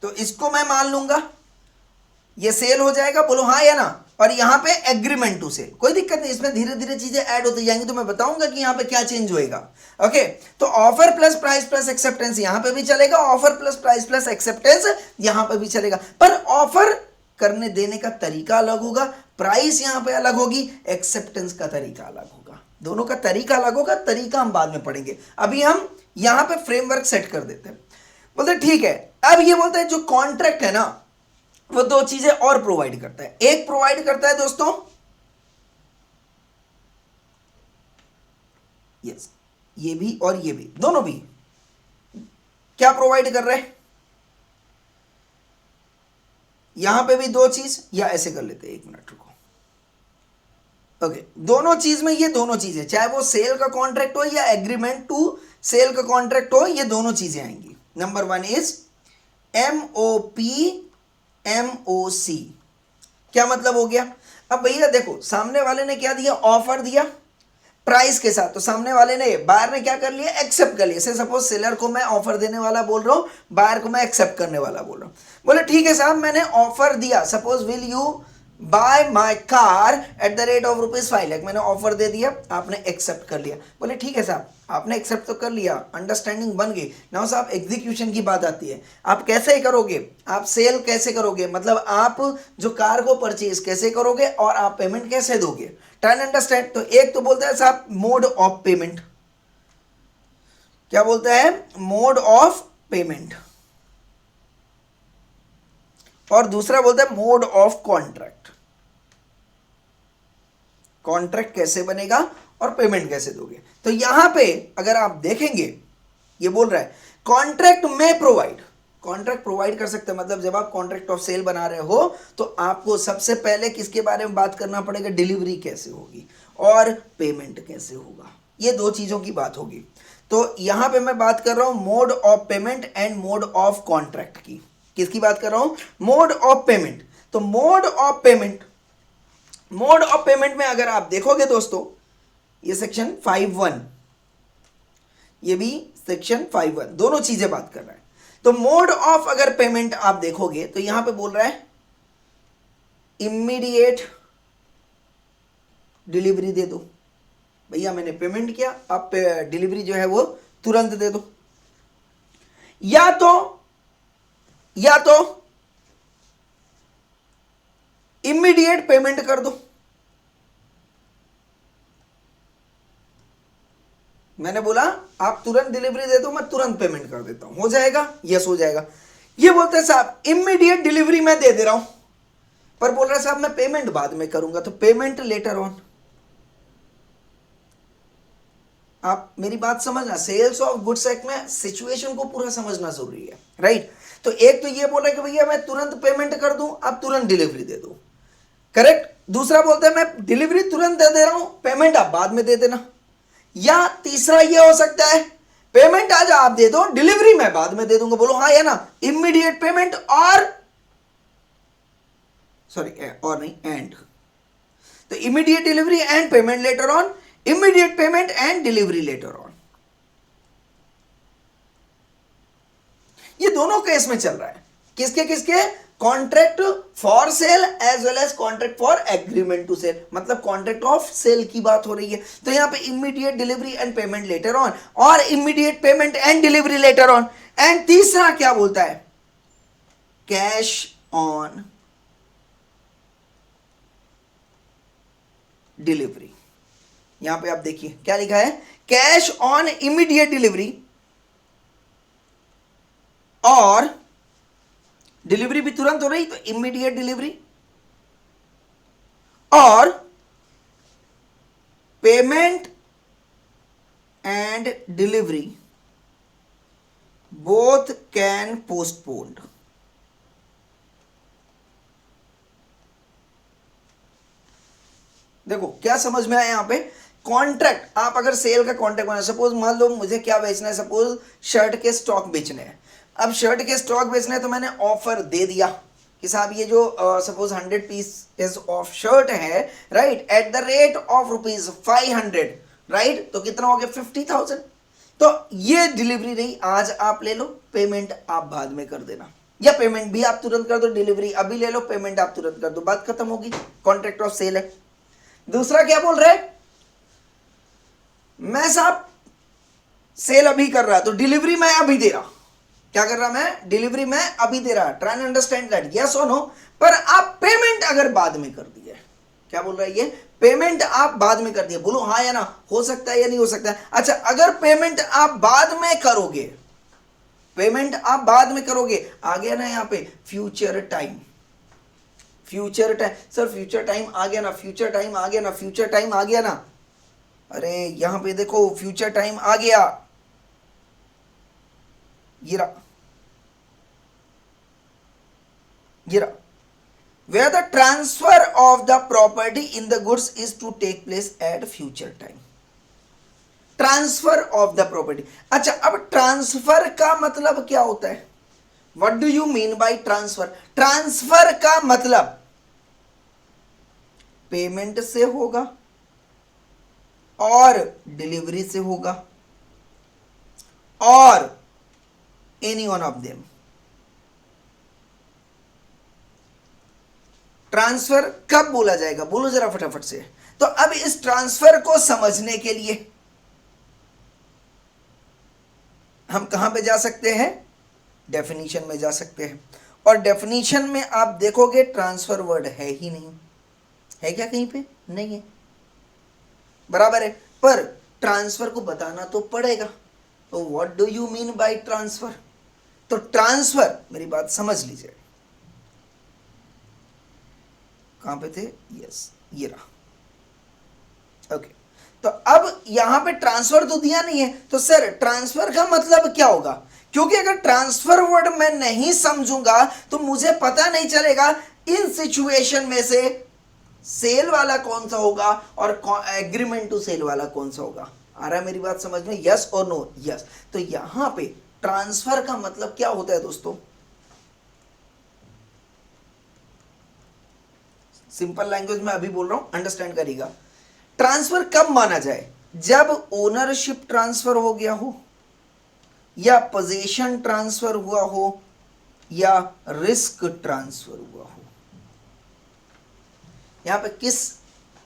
तो इसको मैं मान लूंगा, ये सेल हो जाएगा, बोलो हाँ या ना। और यहां पे एग्रीमेंट टू सेल, कोई दिक्कत नहीं, इसमें धीरे धीरे चीजें ऐड होती जाएंगी, तो मैं बताऊंगा कि यहां पे क्या चेंज होएगा। ओके, तो offer plus price plus acceptance यहां पे भी चलेगा, offer plus price plus acceptance यहां पे भी चलेगा। पर ऑफर करने देने का तरीका अलग होगा, प्राइस यहां पे अलग होगी, एक्सेप्टेंस का तरीका अलग होगा, दोनों का तरीका अलग होगा। तरीका हम बाद में पढ़ेंगे, अभी हम यहां पे फ्रेमवर्क सेट कर देते हैं। बोलते ठीक है, अब ये बोलते हैं जो कॉन्ट्रैक्ट है ना, वो दो चीजें और प्रोवाइड करता है। एक प्रोवाइड करता है दोस्तों, यस, ये भी और ये भी, दोनों भी क्या प्रोवाइड कर रहे हैं? यहां पे भी दो चीज, या ऐसे कर लेते हैं, एक मिनट रुको। ओके, दोनों चीज में ये दोनों चीजें, चाहे वो सेल का कॉन्ट्रैक्ट हो या एग्रीमेंट टू सेल का कॉन्ट्रैक्ट हो, ये दोनों चीजें आएंगी। नंबर 1 इज MOP MOC, क्या मतलब हो गया? अब भैया देखो, सामने वाले ने क्या दिया, ऑफर दिया प्राइस के साथ, तो सामने वाले ने, बायर ने क्या कर लिया, एक्सेप्ट कर लिया। से सपोज सेलर को मैं ऑफर देने वाला बोल रहा हूं, बायर को मैं एक्सेप्ट करने वाला बोल रहा हूं। बोले ठीक है साहब, मैंने ऑफर दिया, suppose will you bye my car at the rate of ₹5 lakh, मैंने ऑफर दे दिया, आपने एक्सेप्ट कर लिया। बोले ठीक है साहब, आपने एक्सेप्ट तो कर लिया, अंडरस्टैंडिंग बन गई। नाउ साहब एग्जीक्यूशन की बात आती है, आप कैसे करोगे, आप सेल कैसे करोगे, मतलब आप जो कार को परचेज कैसे करोगे और आप पेमेंट कैसे दोगे, ट्राई एंड अंडरस्टैंड। तो एक तो बोलता है साहब मोड ऑफ पेमेंट, क्या बोलता है, मोड ऑफ पेमेंट, और दूसरा बोलता है मोड ऑफ कॉन्ट्रैक्ट। कॉन्ट्रैक्ट कैसे बनेगा और पेमेंट कैसे दोगे। तो यहां पे अगर आप देखेंगे, ये बोल रहा है कॉन्ट्रैक्ट में प्रोवाइड, कॉन्ट्रैक्ट प्रोवाइड कर सकते हैं, मतलब जब आप कॉन्ट्रैक्ट ऑफ सेल बना रहे हो तो आपको सबसे पहले किसके बारे में बात करना पड़ेगा, डिलीवरी कैसे होगी और पेमेंट कैसे होगा, ये दो चीजों की बात होगी। तो यहां पे मैं बात कर रहा हूं mode of payment and mode of contract की। किसकी बात कर रहा हूं, मोड ऑफ पेमेंट। तो mode of payment, mode of payment में अगर आप देखोगे दोस्तों, ये सेक्शन 5(1), ये भी सेक्शन 5(1), दोनों चीजें बात कर रहा है। तो मोड ऑफ अगर पेमेंट आप देखोगे तो यहां पे बोल रहा है इमीडिएट डिलीवरी दे दो। भैया मैंने पेमेंट किया, आप डिलीवरी जो है वो तुरंत दे दो, या तो इमीडिएट पेमेंट कर दो। मैंने बोला आप तुरंत डिलीवरी दे दो, मैं तुरंत पेमेंट कर देता हूं, हो जाएगा, यस हो जाएगा। ये बोलते हैं साहब इमीडिएट डिलीवरी मैं दे दे रहा हूं, पर बोल रहा है साहब मैं पेमेंट बाद में करूंगा, तो पेमेंट लेटर ऑन। आप मेरी बात समझना, सेल्स ऑफ गुड्स एक्ट में सिचुएशन को पूरा समझना जरूरी है, राइट। तो एक तो ये बोला कि भैया मैं तुरंत पेमेंट कर दूं, आप तुरंत डिलीवरी दे दो, करेक्ट। दूसरा बोलता है मैं डिलीवरी तुरंत दे रहा हूं, पेमेंट आप बाद में दे देना। या तीसरा ये हो सकता है पेमेंट आज आप दे दो, डिलीवरी मैं बाद में दे दूंगा। बोलो हाँ या ना, इमीडिएट पेमेंट और और नहीं एंड। तो immediate delivery and payment later on, immediate payment and delivery later on, ये दोनों केस में चल रहा है। किसके किसके, contract for sale as well as contract for agreement to cell, मतलब कॉन्ट्रैक्ट ऑफ सेल की बात हो रही है। तो यहां पे immediate delivery and payment later on और immediate payment and delivery later on. And तीसरा क्या बोलता है, कैश ऑन डिलीवरी। यहां पे आप देखिए क्या लिखा है, कैश ऑन इमीडिएट डिलीवरी, और डिलीवरी भी तुरंत हो रही तो इमीडिएट डिलीवरी, और payment and delivery both can postponed. देखो क्या समझ में आया यहां पे, कॉन्ट्रैक्ट, आप अगर सेल का कॉन्ट्रैक्ट बना, सपोज मान लो मुझे क्या बेचना है, सपोज शर्ट के स्टॉक बेचने हैं। अब शर्ट के स्टॉक बेचने हैं तो मैंने ऑफर दे दिया कि साहब ये जो सपोज 100 पीस ऑफ शर्ट है, right, at the rate of ₹500, right, तो कितना हो गया 50,000। तो ये डिलीवरी नहीं, आज आप ले लो, पेमेंट आप बाद में कर देना, या पेमेंट भी आप तुरंत कर दो, डिलीवरी अभी ले लो, पेमेंट आप तुरंत कर दो, बात खत्म होगी, कॉन्ट्रैक्ट ऑफ सेल है। दूसरा क्या बोल रहे, मैं साहब सेल अभी कर रहा तो डिलीवरी मैं अभी दे रहा, क्या कर रहा मैं, डिलीवरी मैं अभी दे रहा, try and understand that, yes और नो। पर आप पेमेंट अगर बाद में कर दिए, क्या बोल रहा है ये, पेमेंट आप बाद में कर दिए, बोलो हाँ या ना, हो सकता है या नहीं हो सकता है। अच्छा अगर पेमेंट आप बाद में करोगे, पेमेंट आप बाद में करोगे, आ गया ना यहाँ पे future time, future time, sir future time आ गया ना, फ्यूचर टाइम आ गया ना, फ्यूचर टाइम आ गया ना, अरे यहां पे देखो फ्यूचर टाइम आ गया, गिरा गिरा, where the transfer of the property in the goods is to take place at future time, transfer of the property. अच्छा अब ट्रांसफर का मतलब क्या होता है, what do you mean by transfer, transfer का मतलब पेमेंट से होगा और डिलीवरी से होगा, और any one of them. Transfer कब बोला जाएगा, बोलो जरा फटाफट से। तो अब इस ट्रांसफर को समझने के लिए हम कहां पे जा सकते हैं, डेफिनेशन में जा सकते हैं। और डेफिनेशन में आप देखोगे ट्रांसफर वर्ड है ही नहीं, है क्या कहीं पे, नहीं है, बराबर है। पर ट्रांसफर को बताना तो पड़ेगा। तो what do you mean by transfer. तो ट्रांसफर, मेरी बात समझ लीजिए, कहां पे थे, यस ये रहा, ओके। तो अब यहां पे ट्रांसफर तो दिया नहीं है, तो सर ट्रांसफर का मतलब क्या होगा, क्योंकि अगर ट्रांसफर वर्ड मैं नहीं समझूंगा तो मुझे पता नहीं चलेगा इन सिचुएशन में से सेल वाला कौन सा होगा और एग्रीमेंट टू सेल वाला कौन सा होगा। आ रहा है मेरी बात समझ में, यस और नो, यस। तो यहां पे ट्रांसफर का मतलब क्या होता है दोस्तों, सिंपल लैंग्वेज में अभी बोल रहा हूं, अंडरस्टैंड करिएगा। ट्रांसफर कब माना जाए, जब ओनरशिप ट्रांसफर हो गया हो, या पोजीशन ट्रांसफर हुआ हो, या रिस्क ट्रांसफर हुआ हो। यहां पे किस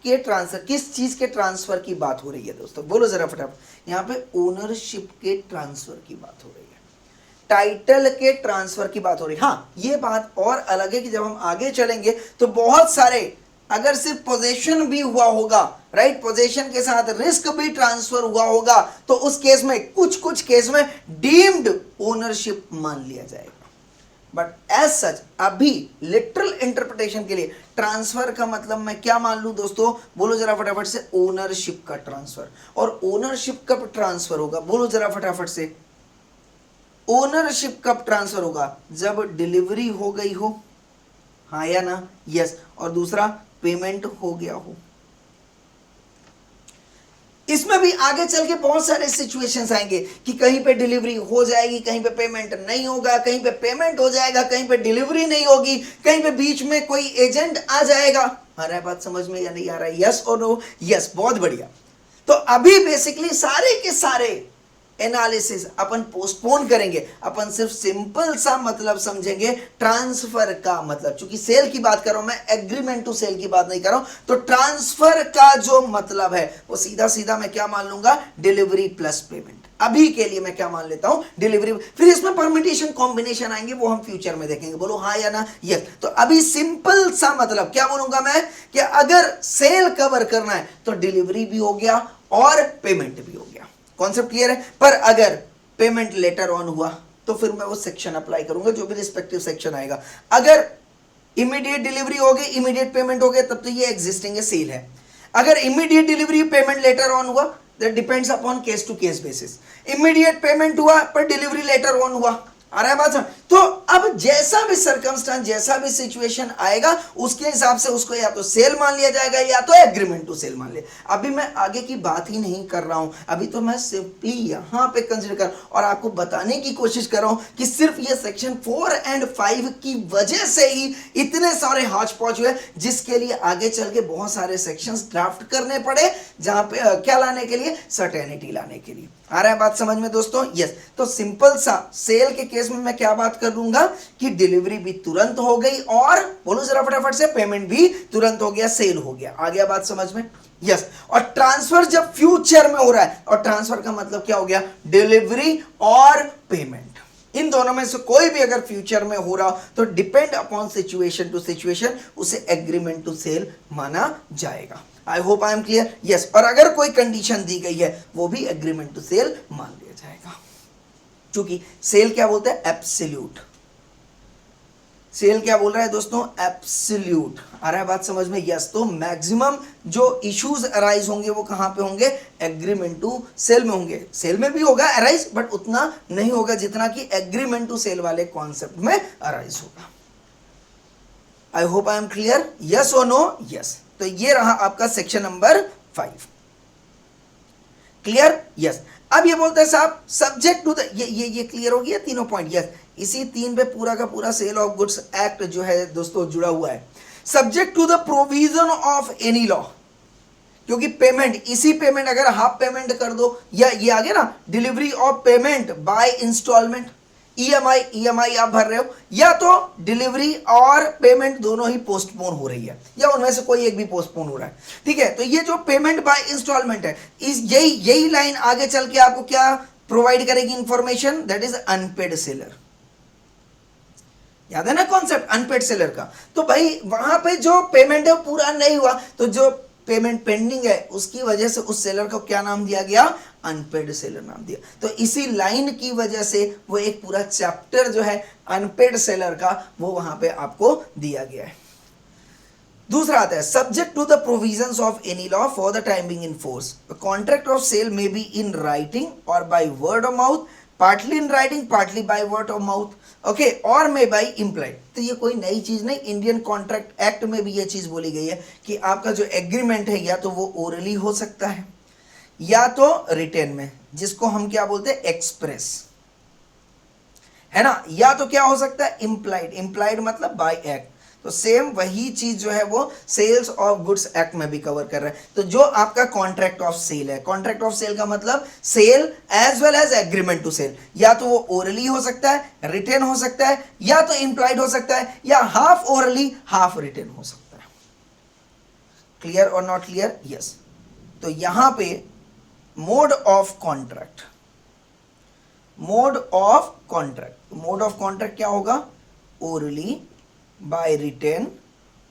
के ट्रांसफर, किस चीज के ट्रांसफर की बात हो रही है दोस्तों, बोलो जरा फटाफट। यहां पे ओनरशिप के ट्रांसफर की बात हो रही है, टाइटल के ट्रांसफर की बात हो रही है। हाँ, ये बात और अलग है कि जब हम आगे चलेंगे तो बहुत सारे, अगर सिर्फ पोजीशन भी हुआ होगा, राइट, पोजीशन के साथ रिस्क भी ट्रांसफर हुआ होगा, तो उस केस में कुछ केस में डीम्ड ओनरशिप मान लिया जाएगा। बट एज सच अभी लिटरल इंटरप्रिटेशन के लिए ट्रांसफर का मतलब मैं क्या मान लूं दोस्तों, बोलो जरा फटाफट से, ओनरशिप का ट्रांसफर। और ओनरशिप कब ट्रांसफर होगा, बोलो जरा फटाफट से, ओनरशिप कब ट्रांसफर होगा, जब डिलीवरी हो गई हो, हाँ या ना, यस। और दूसरा पेमेंट हो गया हो। इसमें भी आगे चल के बहुत सारे सिचुएशंस आएंगे कि कहीं पे डिलीवरी हो जाएगी, कहीं पे पेमेंट नहीं होगा, कहीं पे पेमेंट हो जाएगा, कहीं पे डिलीवरी नहीं होगी, कहीं पे बीच में कोई एजेंट आ जाएगा। आ रहा है बात समझ में या नहीं आ रहा है, यस और नो, यस, बहुत बढ़िया। तो अभी बेसिकली सारे के सारे एनालिसिस अपन पोस्टपोन करेंगे, अपन सिर्फ सिंपल सा मतलब समझेंगे ट्रांसफर का मतलब। चूंकि सेल की बात कर रहा हूं मैं, एग्रीमेंट टू सेल की बात नहीं कर रहा हूं, तो ट्रांसफर का जो मतलब है वो सीधा सीधा मैं क्या मान लूंगा, डिलीवरी प्लस पेमेंट। अभी के लिए मैं क्या मान लेता हूं, डिलीवरी। फिर इसमें परमिटेशन कॉम्बिनेशन आएंगे, वो हम फ्यूचर में देखेंगे, बोलो हाँ या ना, यस। तो अभी सिंपल सा मतलब क्या बोलूंगा मैं, कि अगर सेल कवर करना है तो डिलीवरी भी हो गया और पेमेंट भी हो गया। कॉन्सेप्ट क्लियर है। पर अगर पेमेंट लेटर ऑन हुआ तो फिर मैं वो सेक्शन अप्लाई करूंगा, जो भी रिस्पेक्टिव सेक्शन आएगा। अगर इमीडिएट डिलीवरी हो गई, इमीडिएट पेमेंट हो गया, तब तो ये एग्जिस्टिंग है, सेल है। अगर immediate delivery, payment later on हुआ, that depends upon case to case basis. Immediate payment हुआ पर डिलीवरी लेटर ऑन हुआ, आ रहा है बात। तो अब जैसा भी सर्कमस्टांस, जैसा भी सिचुएशन आएगा, उसके हिसाब से उसको या तो सेल मान लिया जाएगा या तो एग्रीमेंट टू सेल मान लिया। अभी मैं आगे की बात ही नहीं कर रहा हूं, अभी तो मैं सिंपली यहां पे कंसीडर कर और आपको बताने की कोशिश कर रहा हूं कि सिर्फ ये सेक्शन 4 एंड 5 की वजह से ही इतने सारे हॉच पॉच हुए, जिसके लिए आगे चल के बहुत सारे सेक्शंस ड्राफ्ट करने पड़े, जहां पे क्या लाने के लिए, सर्टेनिटी लाने के लिए। आ रहा है बात समझ में दोस्तों, यस। तो सिंपल सा सेल के केस में मैं क्या बात कर लूंगा कि डिलीवरी भी तुरंत हो गई और बोलो जरा फटाफट से, पेमेंट भी तुरंत हो गया, सेल हो गया। आ गया बात समझ में, यस। और ट्रांसफर जब फ्यूचर में हो रहा है, और ट्रांसफर का मतलब क्या हो गया, डिलीवरी और पेमेंट, इन दोनों में से कोई भी अगर फ्यूचर में हो रहा तो depend upon situation to situation उसे एग्रीमेंट टू सेल माना जाएगा। I hope I am clear, yes. और अगर कोई कंडीशन दी गई है वो भी एग्रीमेंट टू सेल मान लिया जाएगा, क्योंकि सेल क्या बोलते हैं, एब्सोल्यूट। सेल क्या बोल रहा है दोस्तों, एब्सोल्यूट। आ रहा है बात समझ में, यस। तो मैक्सिमम जो इश्यूज अराइज होंगे वो कहां पे होंगे, एग्रीमेंट टू सेल में होंगे। सेल में भी होगा अराइज, बट उतना नहीं होगा जितना कि एग्रीमेंट टू सेल वाले कॉन्सेप्ट में अराइज होगा। आई hope I am clear, yes और नो, यस। तो ये रहा आपका सेक्शन नंबर 5, क्लियर, यस। अब ये बोलते हैं साहब सब्जेक्ट टू द, ये क्लियर हो गया तीनों पॉइंट, यस। इसी 3 पे पूरा का पूरा सेल ऑफ गुड्स एक्ट जो है दोस्तों जुड़ा हुआ है। Subject to the provision of any law, क्योंकि पेमेंट, इसी पेमेंट अगर हाफ पेमेंट कर दो, या ये आ गया ना delivery of payment by installment, EMI आप भर रहे हो, या तो डिलीवरी और पेमेंट दोनों ही पोस्टपोन हो रही है, या उनमें से कोई एक भी पोस्टपोन हो रहा है, ठीक है। तो ये जो पेमेंट बाय इंस्टॉलमेंट है, इस यही लाइन आगे चल के आपको क्या प्रोवाइड करेगी information, that is unpaid seller. याद है ना कॉन्सेप्ट अनपेड सेलर का। तो भाई वहां पे जो पेमेंट है पूरा नहीं हुआ, तो जो पेमेंट पेंडिंग है उसकी वजह से उस सेलर को क्या नाम दिया गया, अनपेड सेलर नाम दिया। तो इसी लाइन की वजह से वो एक पूरा चैप्टर जो है अनपेड सेलर का वो वहां पे आपको दिया गया है। दूसरा आता है subject to the provisions of any law for the time being in force, contract of sale may be in writing और by word of mouth, partly in writing partly by word of mouth, okay, और may bye implied. तो ये कोई नई चीज नहीं, Indian contract act में भी ये चीज बोली गई है कि आपका जो एग्रीमेंट है या तो वो ओरली हो सकता है या तो रिटेन में, जिसको हम क्या बोलते हैं एक्सप्रेस, है ना, या तो क्या हो सकता है इम्प्लाइड, इम्प्लाइड मतलब बाय एक्ट। तो सेम वही चीज जो है वो सेल्स ऑफ गुड्स एक्ट में भी कवर कर रहा है। तो जो आपका कॉन्ट्रैक्ट ऑफ सेल है, कॉन्ट्रैक्ट ऑफ सेल का मतलब sale as well as agreement to sell, या तो वो ओरली हो सकता है, रिटेन हो सकता है, या तो इम्प्लाइड हो सकता है, या हाफ ओरली हाफ रिटेन हो सकता है। Clear or not clear? Yes. तो यहां पे mode of contract, mode of contract, mode of contract क्या होगा, orally, by written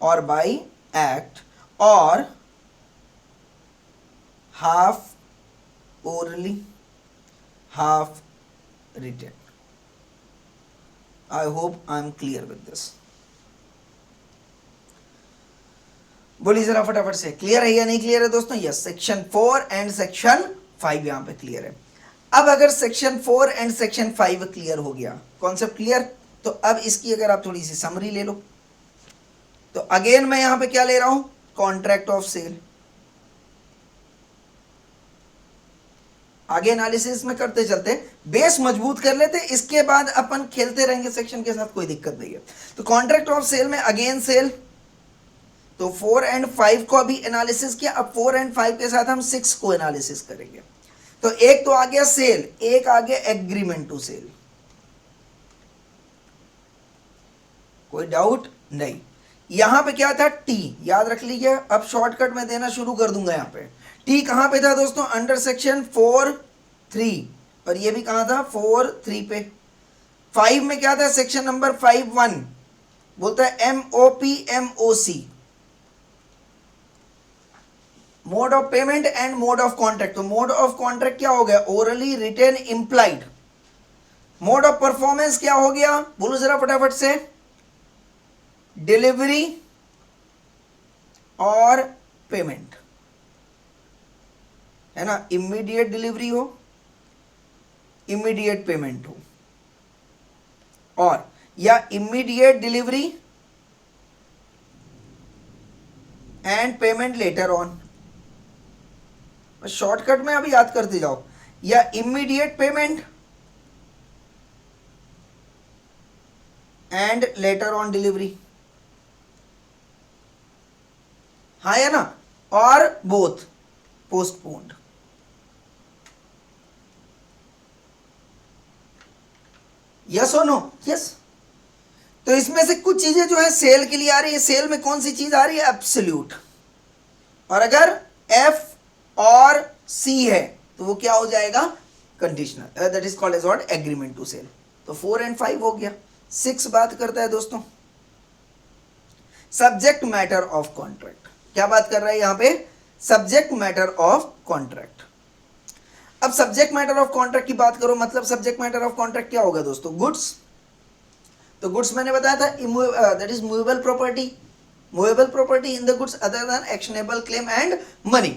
or by act, और half orally half written. I hope I am clear with this. बोलिए जरा फटाफट से, क्लियर है या नहीं क्लियर है दोस्तों? यस, सेक्शन 4 एंड सेक्शन 5 यहां पे क्लियर है। अब अगर सेक्शन 4 एंड सेक्शन 5 क्लियर हो गया, कॉन्सेप्ट क्लियर, तो अब इसकी अगर आप थोड़ी सी समरी ले लो, तो अगेन मैं यहां पे क्या ले रहा हूं, कॉन्ट्रैक्ट ऑफ सेल। आगे एनालिसिस में करते चलते, बेस मजबूत कर लेते, इसके बाद अपन खेलते रहेंगे सेक्शन के साथ, कोई दिक्कत नहीं है। तो कॉन्ट्रैक्ट ऑफ सेल में अगेन सेल, तो 4 एंड 5 को अभी एनालिसिस किया, अब 4 एंड 5 के साथ हम 6 को एनालिसिस करेंगे। तो एक तो आ गया सेल, एक आ गया एग्रीमेंट टू सेल, कोई डाउट नहीं। यहां पे क्या था, टी, याद रख लीजिए, अब शॉर्टकट में देना शुरू कर दूंगा। यहां पे टी कहां पे था दोस्तों, अंडर सेक्शन 4(3), और ये भी कहां था 4(3) पे। 5 में क्या था, सेक्शन नंबर 5(1), बोलता है MOP mode of payment and mode of contract. तो मोड ऑफ कॉन्ट्रैक्ट क्या हो गया, orally, written, implied. Mode of performance क्या हो गया, बोलो जरा फटाफट से, डिलीवरी और पेमेंट, है ना, इमीडिएट डिलीवरी हो, इमीडिएट पेमेंट हो, और या immediate delivery and payment later on. Shortcut में अभी याद करते जाओ, या immediate payment and later on delivery, हाँ या ना, और बोथ पोस्टपोन्ड। यस और नो? यस। तो इसमें से कुछ चीजें जो है सेल के लिए आ रही है, सेल में कौन सी चीज आ रही है, एब्सोल्यूट, और अगर एफ और सी है तो वो क्या हो जाएगा, conditional, that is called as what, agreement to cell. तो 4 एंड 5 हो गया। 6 बात करता है दोस्तों, सब्जेक्ट मैटर ऑफ कॉन्ट्रैक्ट। क्या बात कर रहा है यहां पे, सब्जेक्ट मैटर ऑफ कॉन्ट्रैक्ट। अब सब्जेक्ट मैटर ऑफ कॉन्ट्रैक्ट की बात करो, मतलब सब्जेक्ट मैटर ऑफ कॉन्ट्रैक्ट क्या होगा दोस्तों, गुड्स। तो गुड्स मैंने बताया था that is movable property, movable property in the goods other than actionable claim and money,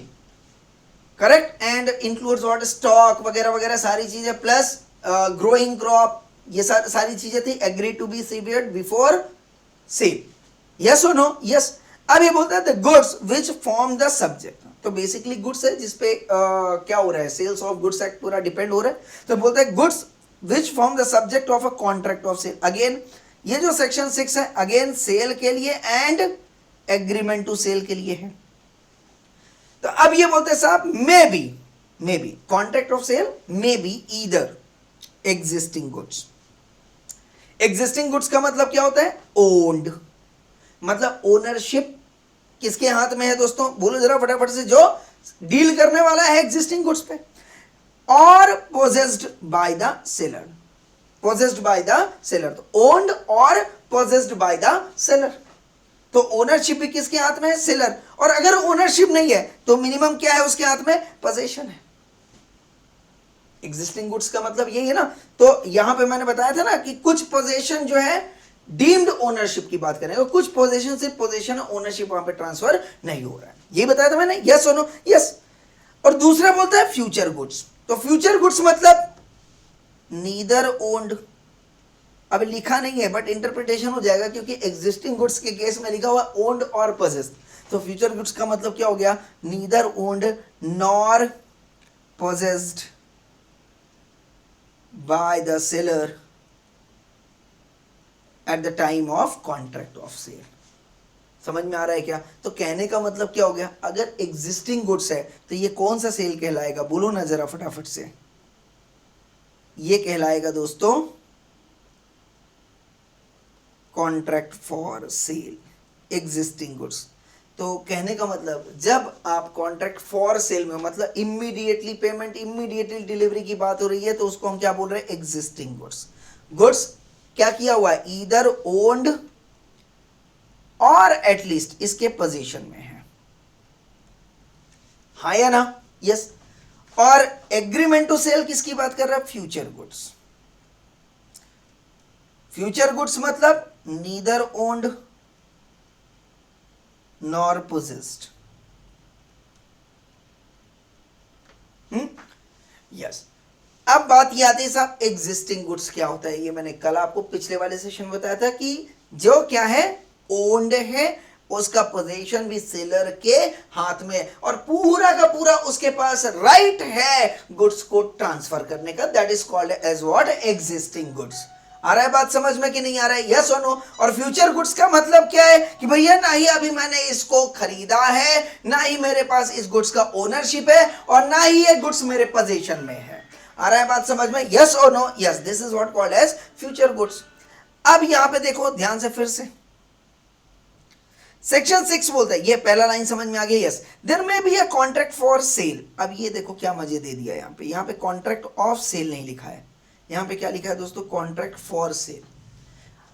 correct, and includes what, stock वगैरह वगैरह सारी चीजें, प्लस ग्रोइंग क्रॉप, ये सारी चीजें थी, agree to be severed before sale. Yes और नो? यस। अब ये बोलता है the goods which form the subject. तो बेसिकली गुड्स है जिसपे क्या हो रहा है, सेल्स ऑफ गुड्स एक्ट पूरा डिपेंड हो रहा है। तो बोलते हैं goods which form the subject of a contract of sale. Again ये जो सेक्शन 6 है, अगेन सेल के लिए एंड एग्रीमेंट टू सेल के लिए है। तो अब ये बोलते हैं साहब may be contract of sale may be either existing goods. Existing goods का मतलब क्या होता है? ओन्ड, मतलब ओनरशिप किसके हाथ में है दोस्तों? बोलो जरा फटाफट से, जो डील करने वाला है एग्जिस्टिंग गुड्स पे। और possessed by the seller, possessed by the seller, तो ओन्ड और पोजेस्ड बाय द सेलर। तो ओनरशिप भी किसके हाथ में है? सेलर। और अगर ओनरशिप नहीं है तो मिनिमम क्या है उसके हाथ में? पोजेशन है। एग्जिस्टिंग गुड्स का मतलब यही है ना। तो यहां पे मैंने बताया था ना कि कुछ पोजेशन जो है डीम्ड ओनरशिप की बात करें, और कुछ पोजेशन से पोजेशन ओनरशिप वहां पे ट्रांसफर नहीं हो रहा है। ये बताया था मैंने, यस और नो? यस। और दूसरा बोलता है फ्यूचर गुड्स। तो फ्यूचर गुड्स मतलब नीदर ओन्ड, अब लिखा नहीं है बट इंटरप्रिटेशन हो जाएगा, क्योंकि एग्जिस्टिंग गुड्स के केस में लिखा हुआ ओन्ड और पोजेस्ड। तो फ्यूचर गुड्स का मतलब क्या हो गया? Neither owned nor possessed by the seller at the time of contract of sale. समझ में आ रहा है क्या? तो कहने का मतलब क्या हो गया? अगर एग्जिस्टिंग गुड्स है तो ये कौन सा सेल कहलाएगा? बोलो ना जरा फटाफट से। ये कहलाएगा दोस्तों contract for cell, existing goods. तो कहने का मतलब जब आप कॉन्ट्रैक्ट फॉर सेल में, मतलब इमीडिएटली पेमेंट, इमीडिएटली डिलीवरी की बात हो रही है, तो उसको हम क्या बोल रहे हैं? Existing goods. गुड्स क्या किया हुआ है? ईदर ओन्ड और एटलीस्ट इसके पोजीशन में है। हाँ या ना? यस। और एग्रीमेंट टू सेल किसकी बात कर रहा है? Future goods. फ्यूचर गुड्स मतलब neither owned nor possessed. Yes. अब बात ये आती है साहब एग्जिस्टिंग गुड्स क्या होता है? ये मैंने कल आपको पिछले वाले सेशन में बताया था कि जो क्या है? ओन्ड है, उसका पोजीशन भी सेलर के हाथ में, और पूरा का पूरा उसके पास राइट है गुड्स को ट्रांसफर करने का। That is called as what? Existing goods. आ रहा है बात समझ में कि नहीं आ रहा है? यस और नो? और फ्यूचर गुड्स का मतलब क्या है? कि भैया ना ही अभी मैंने इसको खरीदा है, ना ही मेरे पास इस गुड्स का ओनरशिप है, और ना ही ये गुड्स मेरे पोजीशन में है। आ रहा है बात समझ में? यस और no? Yes, this is what called as future goods. अब यहां पे देखो ध्यान से फिर से, सेक्शन 6 बोलता है, ये पहला लाइन समझ में आ गया? यस। देयर में be a contract for cell. अब ये देखो क्या मजे दे दिया यहां पे कॉन्ट्रैक्ट ऑफ सेल नहीं लिखा है, यहां पे क्या लिखा है दोस्तों? Contract for cell.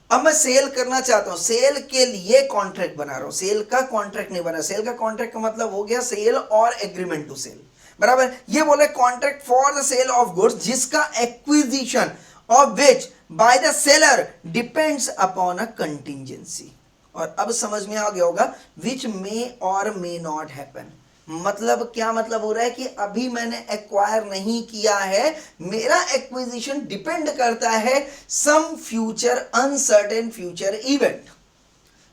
अब मैं सेल करना चाहता हूं, सेल के लिए कॉन्ट्रैक्ट बना रहा हूं, सेल का कॉन्ट्रैक्ट नहीं बना। सेल का कॉन्ट्रैक्ट का मतलब हो गया सेल और एग्रीमेंट टू सेल, बराबर। ये बोले contract for the sale of goods जिसका acquisition of which by the seller depends upon a contingency. और अब समझ में आ गया होगा विच मे और मे नॉट हैपन। मतलब क्या मतलब हो रहा है कि अभी मैंने एक्वायर नहीं किया है, मेरा एक्विजिशन डिपेंड करता है some future uncertain future event,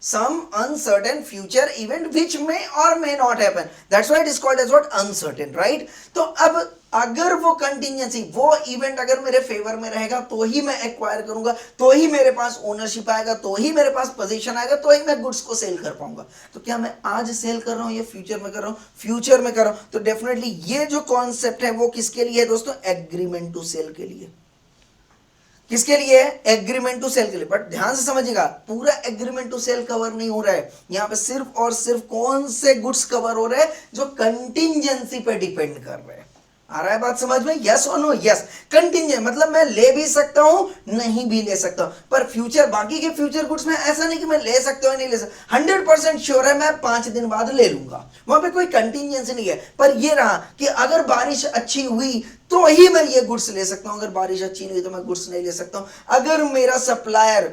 some uncertain future event which may or may not happen. That's why it is called as what? Uncertain, right? तो अब अगर वो कंटिजेंसी, वो इवेंट अगर मेरे फेवर में रहेगा तो ही मैं एक्वायर करूंगा, तो ही मेरे पास ओनरशिप आएगा, तो ही मेरे पास पोजीशन आएगा, तो ही मैं गुड्स को सेल कर पाऊंगा। तो क्या मैं आज सेल कर रहा हूं या फ्यूचर में कर रहा हूं? फ्यूचर में कर रहा हूं। तो डेफिनेटली ये जो कॉन्सेप्ट है वो किसके लिए है दोस्तों? एग्रीमेंट टू सेल के लिए। किसके लिए? एग्रीमेंट टू सेल के लिए। बट ध्यान से समझिएगा, पूरा एग्रीमेंट टू सेल कवर नहीं हो रहा है यहां पे। सिर्फ और सिर्फ कौन से गुड्स कवर हो रहे हैं? जो कंटिजेंसी पे डिपेंड कर रहे हैं। आ रहा है बात समझ में? यस और नो? यस। कंटिजेंट मतलब मैं ले भी सकता हूं, नहीं भी ले सकता हूं। पर फ्यूचर, बाकी के फ्यूचर गुड्स में ऐसा नहीं कि मैं ले सकता हूं नहीं ले सकता। 100% श्योर है मैं 5 दिन बाद ले लूंगा, वहां पे कोई कंटिजेंसी नहीं है। पर ये रहा कि अगर बारिश अच्छी हुई तो ही मैं ये गुड्स ले सकता हूं, अगर बारिश अच्छी नहीं हुई तो मैं गुड्स नहीं ले सकता हूं। अगर मेरा सप्लायर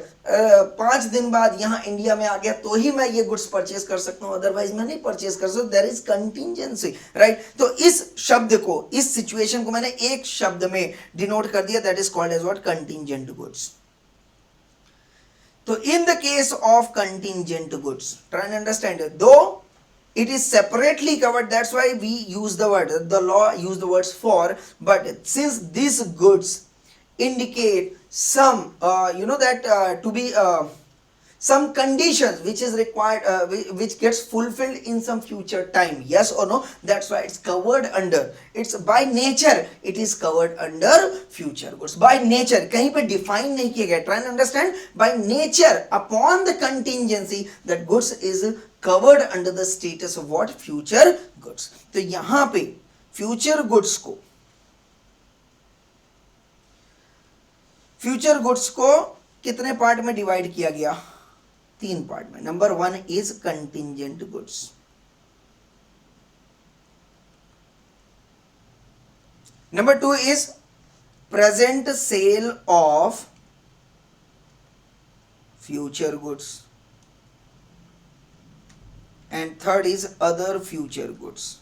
5 दिन बाद यहां इंडिया में आ गया तो ही मैं ये गुड्स परचेज कर सकता हूं, अदरवाइज मैं नहीं परचेज कर सकता। There is contingency, right? तो इस शब्द को, इस सिचुएशन को मैंने एक शब्द में डिनोट कर दिया, that is called as what? Contingent goods. तो in the case of contingent goods, try and understand, though it is separately covered, that's why we use the word, the law use the words for, but since these goods indicate some that to be some conditions which is required, which gets fulfilled in some future time, yes or no? That's why it's covered under, it's by nature it is covered under future goods. By nature, kahin pe define nahi kiya gaya, try and understand. By nature, upon the contingency, that goods is covered under the status of what? Future goods. तो यहां पे future goods को, future goods को कितने part में divide किया गया? 3 part में. Number 1 is contingent goods. Number 2 is present sale of future goods. And third is other future goods.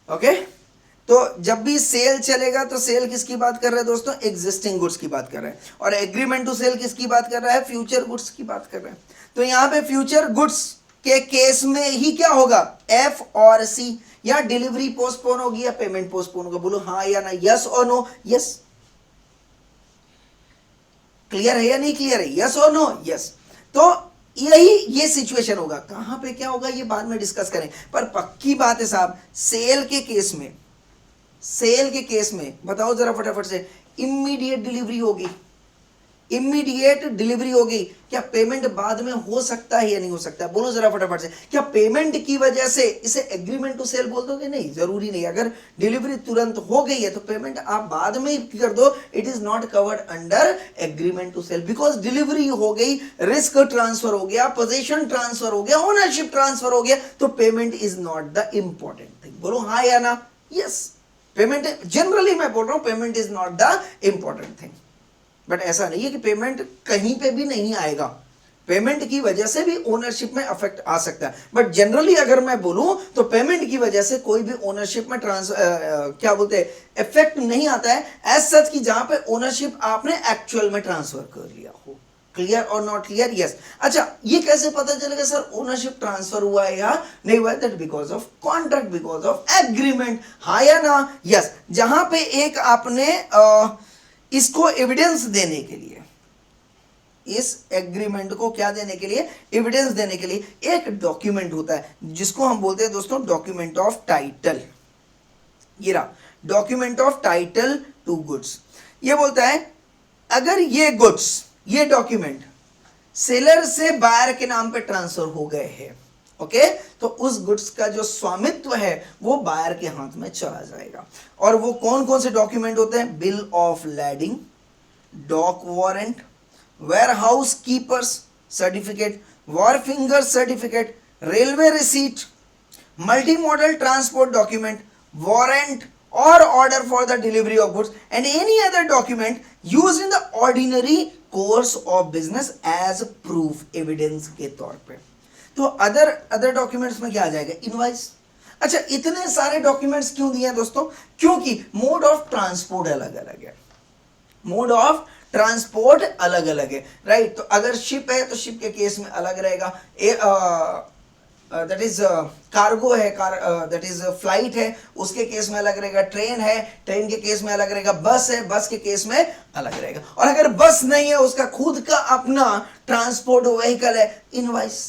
Okay, तो जब भी सेल चलेगा तो सेल किसकी बात कर रहे हैं दोस्तों? एग्जिस्टिंग गुड्स की बात कर रहे हैं. और एग्रीमेंट टू सेल किसकी बात कर रहा है? फ्यूचर गुड्स की बात कर रहे हैं. तो यहां पे फ्यूचर गुड्स के केस में ही क्या होगा? एफ और सी, या डिलीवरी पोस्टपोन होगी या पेमेंट पोस्टपोन होगा. बोलो हाँ या ना, यस और नो? यस. क्लियर है या नहीं क्लियर है? यस और नो? यस. तो यही ये सिचुएशन होगा. कहां पे क्या होगा ये बाद में डिस्कस करें, पर पक्की बात है साहब, सेल के केस में, सेल के केस में बताओ जरा फटाफट से, इमीडिएट डिलीवरी होगी, इमीडिएट डिलीवरी होगी. क्या पेमेंट बाद में हो सकता है या नहीं हो सकता? बोलो जरा फटाफट से. क्या पेमेंट की वजह से इसे एग्रीमेंट टू सेल बोल दोगे? नहीं, जरूरी नहीं. अगर डिलीवरी तुरंत हो गई है तो पेमेंट आप बाद में कर दो, it is not covered under agreement to sell. Because delivery हो गई, रिस्क ट्रांसफर हो गया, पोजीशन ट्रांसफर हो गया, ओनरशिप ट्रांसफर हो गया, तो payment is not the important thing. बोलो हाँ या ना? यस. पेमेंट जनरली मैं बोल रहा हूं, payment is not the important thing. But ऐसा नहीं है कि पेमेंट कहीं पे भी नहीं आएगा. पेमेंट की वजह से भी ओनरशिप में अफेक्ट आ सकता है. बट जनरली अगर मैं बोलूं तो पेमेंट की वजह से कोई भी ओनरशिप में क्या बोलते हैं, इफेक्ट नहीं आता है एज सच कि जहां पे ओनरशिप आपने एक्चुअल में ट्रांसफर कर लिया हो. Clear or not clear? Yes. अच्छा, ये कैसे पता चलेगा सर ओनरशिप ट्रांसफर हुआ है या नहीं हुआ है? That because of contract, because of agreement. हाँ या ना? यस. जहां पे एक आपने इसको एविडेंस देने के लिए, इस एग्रीमेंट को क्या देने के लिए? एविडेंस देने के लिए एक डॉक्यूमेंट होता है जिसको हम बोलते हैं दोस्तों डॉक्यूमेंट ऑफ टाइटल. ये रहा document of title to goods. ये बोलता है अगर ये गुड्स, ये डॉक्यूमेंट सेलर से बायर के नाम पे ट्रांसफर हो गए हैं, ओके, तो उस गुड्स का जो स्वामित्व है वो बायर के हाथ में चला जाएगा. और वो कौन कौन से डॉक्यूमेंट होते हैं? Bill of lading, dock warrant, warehouse keeper's certificate, wharfinger certificate, railway receipt, multimodal transport document, warrant or order for the delivery of goods and any other document used in the ordinary course of business as proof, evidence के तौर पे. तो other documents में क्या आ जाएगा? Invoice. अच्छा, इतने सारे डॉक्यूमेंट्स क्यों दिए हैं दोस्तों? क्योंकि मोड ऑफ ट्रांसपोर्ट अलग अलग है, मोड ऑफ ट्रांसपोर्ट अलग अलग है, राइट. तो अगर शिप है तो शिप के केस में अलग रहेगा, दैट इज कार्गो है, दैट इज फ्लाइट है, उसके केस में अलग रहेगा. ट्रेन है, ट्रेन के केस में अलग रहेगा. बस है, बस के केस में अलग रहेगा. और अगर बस नहीं है, उसका खुद का अपना ट्रांसपोर्ट व्हीकल है, इनवॉइस.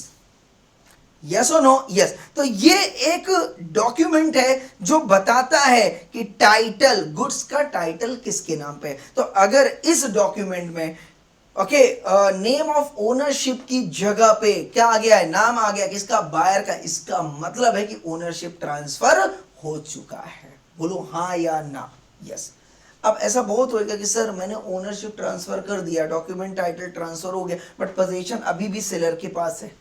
यस और नो? यस. तो ये एक डॉक्यूमेंट है जो बताता है कि टाइटल, गुड्स का टाइटल किसके नाम पे है. तो अगर इस डॉक्यूमेंट में ओके नेम ऑफ ओनरशिप की जगह पे क्या आ गया है? नाम आ गया किसका? बायर का. इसका मतलब है कि ओनरशिप ट्रांसफर हो चुका है. बोलो हाँ या ना? यस. अब ऐसा बहुत होगा कि सर मैंने ओनरशिप ट्रांसफर कर दिया, डॉक्यूमेंट टाइटल ट्रांसफर हो गया, बट पोजीशन अभी भी सेलर के पास है,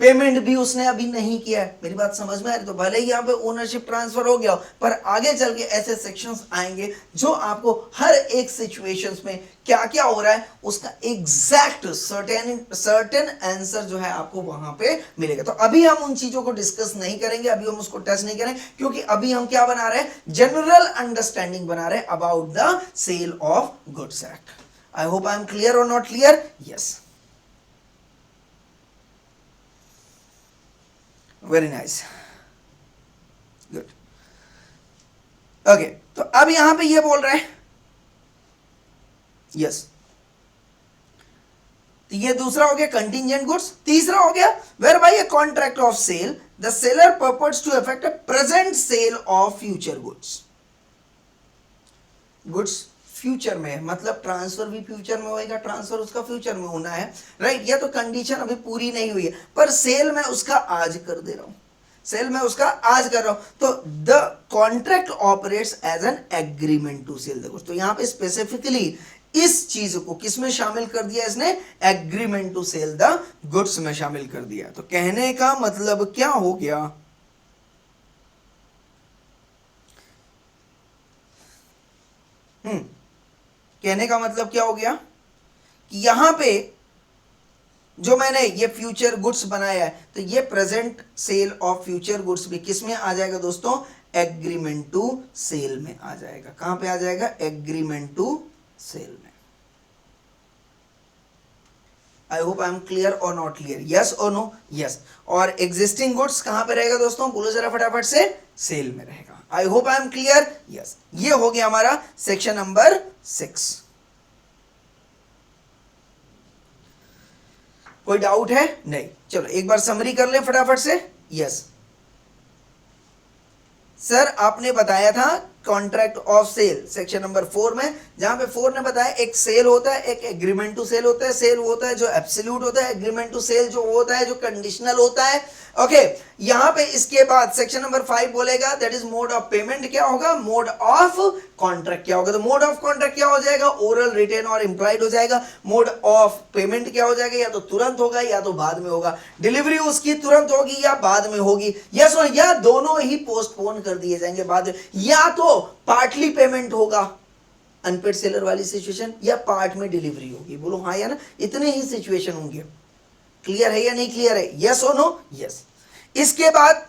पेमेंट भी उसने अभी नहीं किया है. मेरी बात समझ में आ रही? तो भले ही यहाँ पे ओनरशिप ट्रांसफर हो गया हो, पर आगे चल के ऐसे सेक्शंस आएंगे जो आपको हर एक सिचुएशंस में क्या क्या हो रहा है उसका एग्जैक्ट सर्टेन आंसर जो है आपको वहां पे मिलेगा. तो अभी हम उन चीजों को डिस्कस नहीं करेंगे, अभी हम उसको टच नहीं करेंगे, क्योंकि अभी हम क्या बना रहे हैं? जनरल अंडरस्टैंडिंग बना रहे हैं about the sale of goods act. I hope I am clear or not clear? Yes. Very nice, good. Okay, तो अब यहां पे ये बोल रहे हैं यस, ये दूसरा हो गया कंटिजेंट गुड्स। तीसरा हो गया whereby a contract of sale the seller purports to effect a present sale of future goods. Goods future में है, मतलब ट्रांसफर भी फ्यूचर में होएगा, ट्रांसफर उसका फ्यूचर में होना है, राइट। या तो कंडीशन अभी पूरी नहीं हुई है, पर सेल मैं उसका आज कर दे रहा हूं, सेल मैं उसका आज कर रहा हूं, तो the contract operates as an agreement to sell the goods. तो यहां पे स्पेसिफिकली इस चीज को किसमें शामिल कर दिया इसने, agreement to sell the goods में शामिल कर दिया। तो कहने का मतलब क्या हो गया, कहने का मतलब क्या हो गया कि यहां पे जो मैंने ये फ्यूचर गुड्स बनाया है, तो ये present sale of future goods भी किस में आ जाएगा दोस्तों, एग्रीमेंट टू सेल में आ जाएगा। कहां पे आ जाएगा, एग्रीमेंट टू सेल में। आई hope I am clear or not clear, yes और नो, यस। और एग्जिस्टिंग गुड्स कहां पे रहेगा दोस्तों, बोलो जरा फटाफट से, सेल में रहेगा। आई hope I am clear, yes. ये हो गया हमारा सेक्शन नंबर 6। कोई डाउट है, नहीं, चलो एक बार समरी कर ले फटाफट से। यस सर, आपने बताया था contract of sale section number 4 में, जहां पे 4 ने बताया एक सेल होता है, एक एग्रीमेंट टू सेल होता है। सेल होता है जो एब्सोल्यूट होता है, एग्रीमेंट टू सेल जो होता है जो कंडीशनल होता है। ओके, यहां पे इसके बाद सेक्शन नंबर 5 बोलेगा that is mode of payment क्या होगा, मोड ऑफ कॉन्ट्रैक्ट क्या होगा। तो मोड ऑफ कॉन्ट्रैक्ट क्या हो जाएगा, ओरल, रिटेन और इंप्लाइड हो जाएगा। मोड ऑफ पेमेंट क्या हो जाएगा, या तो तुरंत होगा या तो बाद में होगा। डिलीवरी उसकी तुरंत होगी या बाद में होगी, यस और या दोनों ही पोस्टपोन कर दिए जाएंगे बाद में, या तो पार्टली पेमेंट होगा अनपेड सेलर वाली सिचुएशन, या पार्ट में डिलीवरी होगी। बोलो हाँ या ना, इतने ही सिचुएशन होंगे। क्लियर है या नहीं क्लियर है, यस और नो, यस। इसके बाद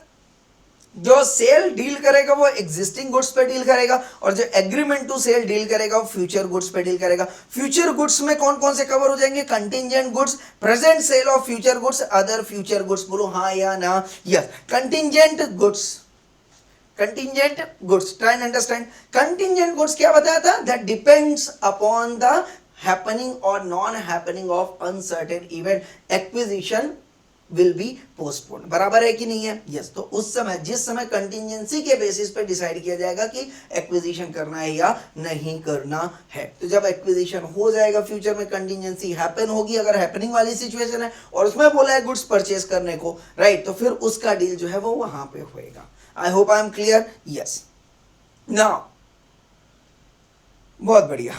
जो सेल डील करेगा वो एग्जिस्टिंग गुड्स पे डील करेगा, और जो एग्रीमेंट टू सेल डील करेगा वो फ्यूचर गुड्स पे डील करेगा। फ्यूचर गुड्स में कौन कौन से कवर हो जाएंगे, contingent goods, present sale of future goods, other future goods. बोलो हाँ या ना, yes. Contingent goods, contingent goods, try and understand. Contingent goods क्या बताया था, that depends upon the happening or non happening of uncertain event, acquisition will be postpone. बराबर है कि नहीं है, यस। तो उस समय, जिस समय कंटिजेंसी के बेसिस पे डिसाइड किया जाएगा कि एक्विजिशन करना है या नहीं करना है। तो जब एक्विजिशन हो जाएगा फ्यूचर में, कंटिजेंसी हैपन होगी, अगर हैपनिंग वाली सिचुएशन है और उसमें बोला है गुड्स परचेज करने को, राइट, तो फिर उसका डील जो है वो वहां पे होएगा। आई hope I am clear, yes. Now बहुत बढ़िया,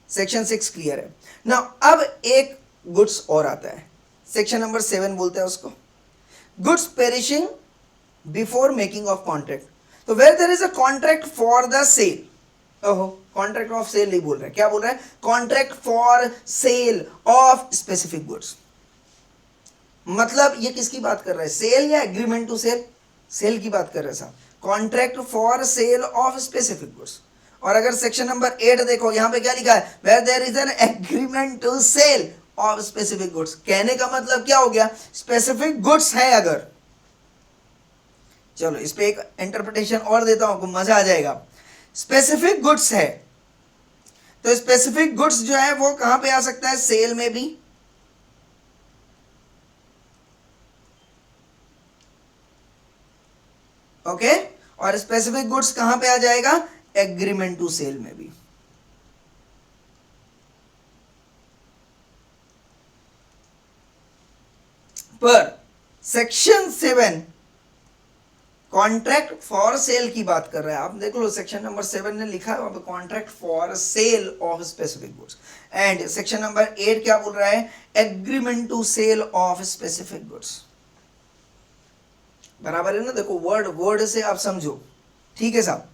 सेक्शन 6 क्लियर है। नाउ अब एक गुड्स और आता है, सेक्शन नंबर 7 बोलते हैं उसको, goods perishing before making of contract. तो where there is a contract for the sale, ओहो, कॉन्ट्रैक्ट ऑफ सेल नहीं बोल रहा है, क्या बोल रहा है, contract for sale of specific goods. मतलब ये किसकी बात कर रहा है, सेल या एग्रीमेंट टू सेल, सेल की बात कर रहे हैं साहब। Contract for sale of specific goods. और अगर सेक्शन नंबर 8 देखो, यहां पे क्या लिखा है, where there is an agreement to sell of specific goods. कहने का मतलब क्या हो गया, स्पेसिफिक गुड्स है अगर, चलो इस पे एक इंटरप्रिटेशन और देता हूं, आपको मजा आ जाएगा। स्पेसिफिक गुड्स है, तो स्पेसिफिक गुड्स जो है वो कहां पे आ सकता है, सेल में भी, ओके। और स्पेसिफिक गुड्स कहां पे आ जाएगा, एग्रीमेंट टू सेल में भी। पर सेक्शन 7 कॉन्ट्रैक्ट फॉर सेल की बात कर रहा है। आप देख लो सेक्शन नंबर 7 ने लिखा है वहां पे contract for sale of specific goods, and section number 8 क्या बोल रहा है, agreement to sell of specific goods. बराबर है ना, देखो वर्ड वर्ड से आप समझो, ठीक है साहब।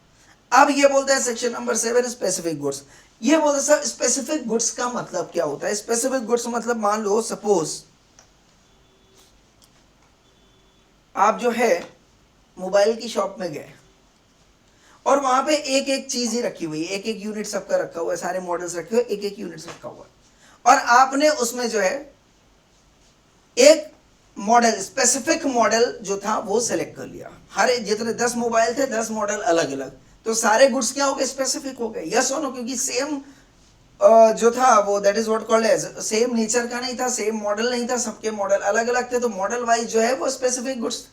अब ये बोलता है सेक्शन नंबर 7 स्पेसिफिक गुड्स, ये बोलता है सर स्पेसिफिक गुड्स का मतलब क्या होता है। स्पेसिफिक गुड्स मतलब मान लो सपोज आप जो है मोबाइल की शॉप में गए और वहां पे एक एक चीज ही रखी हुई है, एक एक यूनिट सबका रखा हुआ है, सारे मॉडल्स रखे हुए, एक एक यूनिट रखा हुआ है, और आपने उसमें जो है एक मॉडल, स्पेसिफिक मॉडल जो था वो सेलेक्ट कर लिया। हर जितने 10 मोबाइल थे, 10 मॉडल अलग अलग, तो सारे गुड्स क्या हो गए, स्पेसिफिक हो गए, यस और नो, क्योंकि सेम जो था वो that is what called as same nature का नहीं था, सेम मॉडल नहीं था, सबके मॉडल अलग अलग थे, तो मॉडल वाइज जो है वो स्पेसिफिक गुड्स।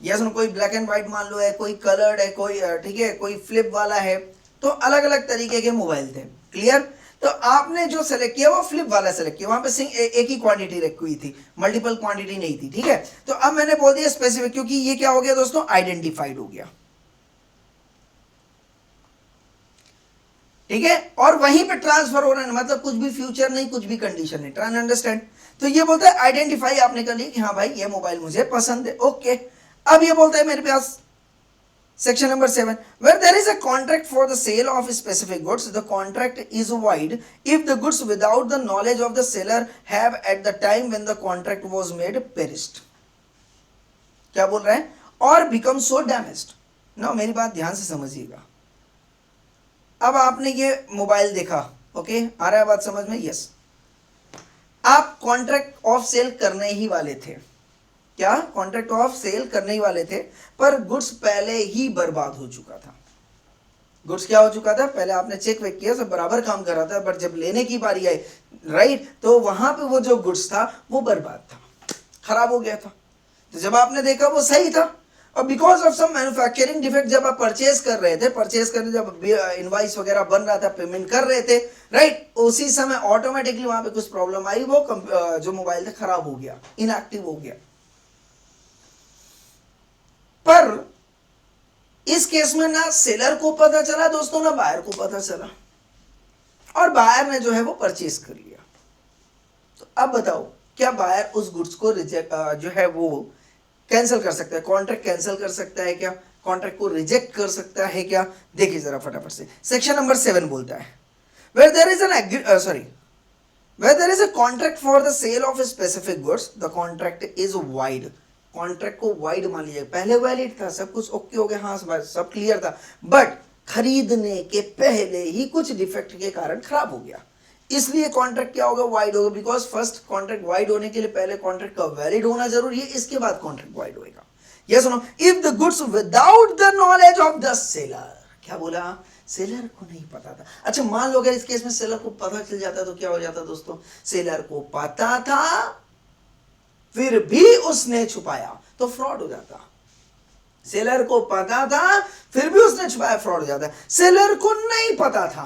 यस, कोई ब्लैक एंड व्हाइट मान लो है, कोई कलर्ड है, कोई ठीक है, कोई फ्लिप वाला है, तो अलग अलग तरीके के मोबाइल थे। क्लियर? तो आपने जो सेलेक्ट किया वो फ्लिप वाला सेलेक्ट किया, वहां पे एक ही क्वांटिटी रखी हुई थी, मल्टीपल क्वांटिटी नहीं थी। ठीक है, तो अब मैंने बोल दिया स्पेसिफिक, क्योंकि ये क्या हो गया दोस्तों, आइडेंटिफाइड हो गया। ठीक है, और वहीं पे ट्रांसफर हो रहा है, मतलब कुछ भी फ्यूचर नहीं, कुछ भी कंडीशन नहीं। Try understand? तो ये बोलता है आइडेंटिफाई आपने कर लिया कि हाँ भाई ये मोबाइल मुझे पसंद है। ओके, अब ये बोलता है मेरे पास section number 7, where there is a contract for the sale of specific goods, the contract is void if the goods without the knowledge of the seller have at the time when the contract was made perished. क्या बोल रहा है? और become so damaged. ना, मेरी बात ध्यान से समझिएगा। अब आपने ये मोबाइल देखा, ओके, आ रहा है बात समझ में? यस। आप कॉन्ट्रैक्ट ऑफ सेल करने ही वाले थे, क्या कॉन्ट्रैक्ट ऑफ सेल करने ही वाले थे, पर गुड्स पहले ही बर्बाद हो चुका था। गुड्स क्या हो चुका था, पहले आपने चेक वेक किया, सब बराबर काम कर रहा था, पर जब लेने की बारी आई, राइट, तो वहां पे वो जो गुड्स था वो बर्बाद था, खराब हो गया था। तो जब आपने देखा वो सही था, और because of some manufacturing defect जब आप परचेज कर रहे थे, परचेज करने जब इनवाइस वगैरह बन रहा था, पेमेंट कर रहे थे, राइट, उसी समय ऑटोमेटिकली वहां पे कुछ प्रॉब्लम आई, वो जो मोबाइल था खराब हो गया, इनएक्टिव हो गया। पर इस केस में ना सेलर को पता चला दोस्तों, ना बायर को पता चला, और बायर ने जो है वो परचेज कर लिया। तो अब बताओ, क्या बायर उस गुड्स को रिजेक्ट जो है वो कैंसिल कर सकता है, कॉन्ट्रैक्ट कैंसिल कर सकता है क्या, कॉन्ट्रैक्ट को रिजेक्ट कर सकता है क्या? देखिए जरा फटाफट से, सेक्शन नंबर 7 बोलता है, where there is where there is a contract for the sale of specific goods, the contract is void. Contract को वाइड मान लीजिए, पहले वैलिड था, सब कुछ ओके हो गया, हाँ सब क्लियर था, बट खरीदने के पहले ही कुछ डिफेक्ट के कारण खराब हो गया, इसलिए कॉन्ट्रैक्ट क्या होगा, वाइड होगा। बिकॉज फर्स्ट कॉन्ट्रैक्ट वाइड होने के लिए पहले कॉन्ट्रैक्ट का वैलिड होना जरूरी है, इसके बाद कॉन्ट्रैक्ट वाइड होगा। Yes no, if the goods without the knowledge of the seller, क्या बोला, सेलर को नहीं पता था। अच्छा, मान लो अगर इस केस में सेलर को पता चल जाता तो क्या हो जाता दोस्तों, सेलर को पता था फिर भी उसने छुपाया तो फ्रॉड हो जाता। सेलर को पता था फिर भी उसने छुपाया, फ्रॉड हो जाता। सेलर को नहीं पता था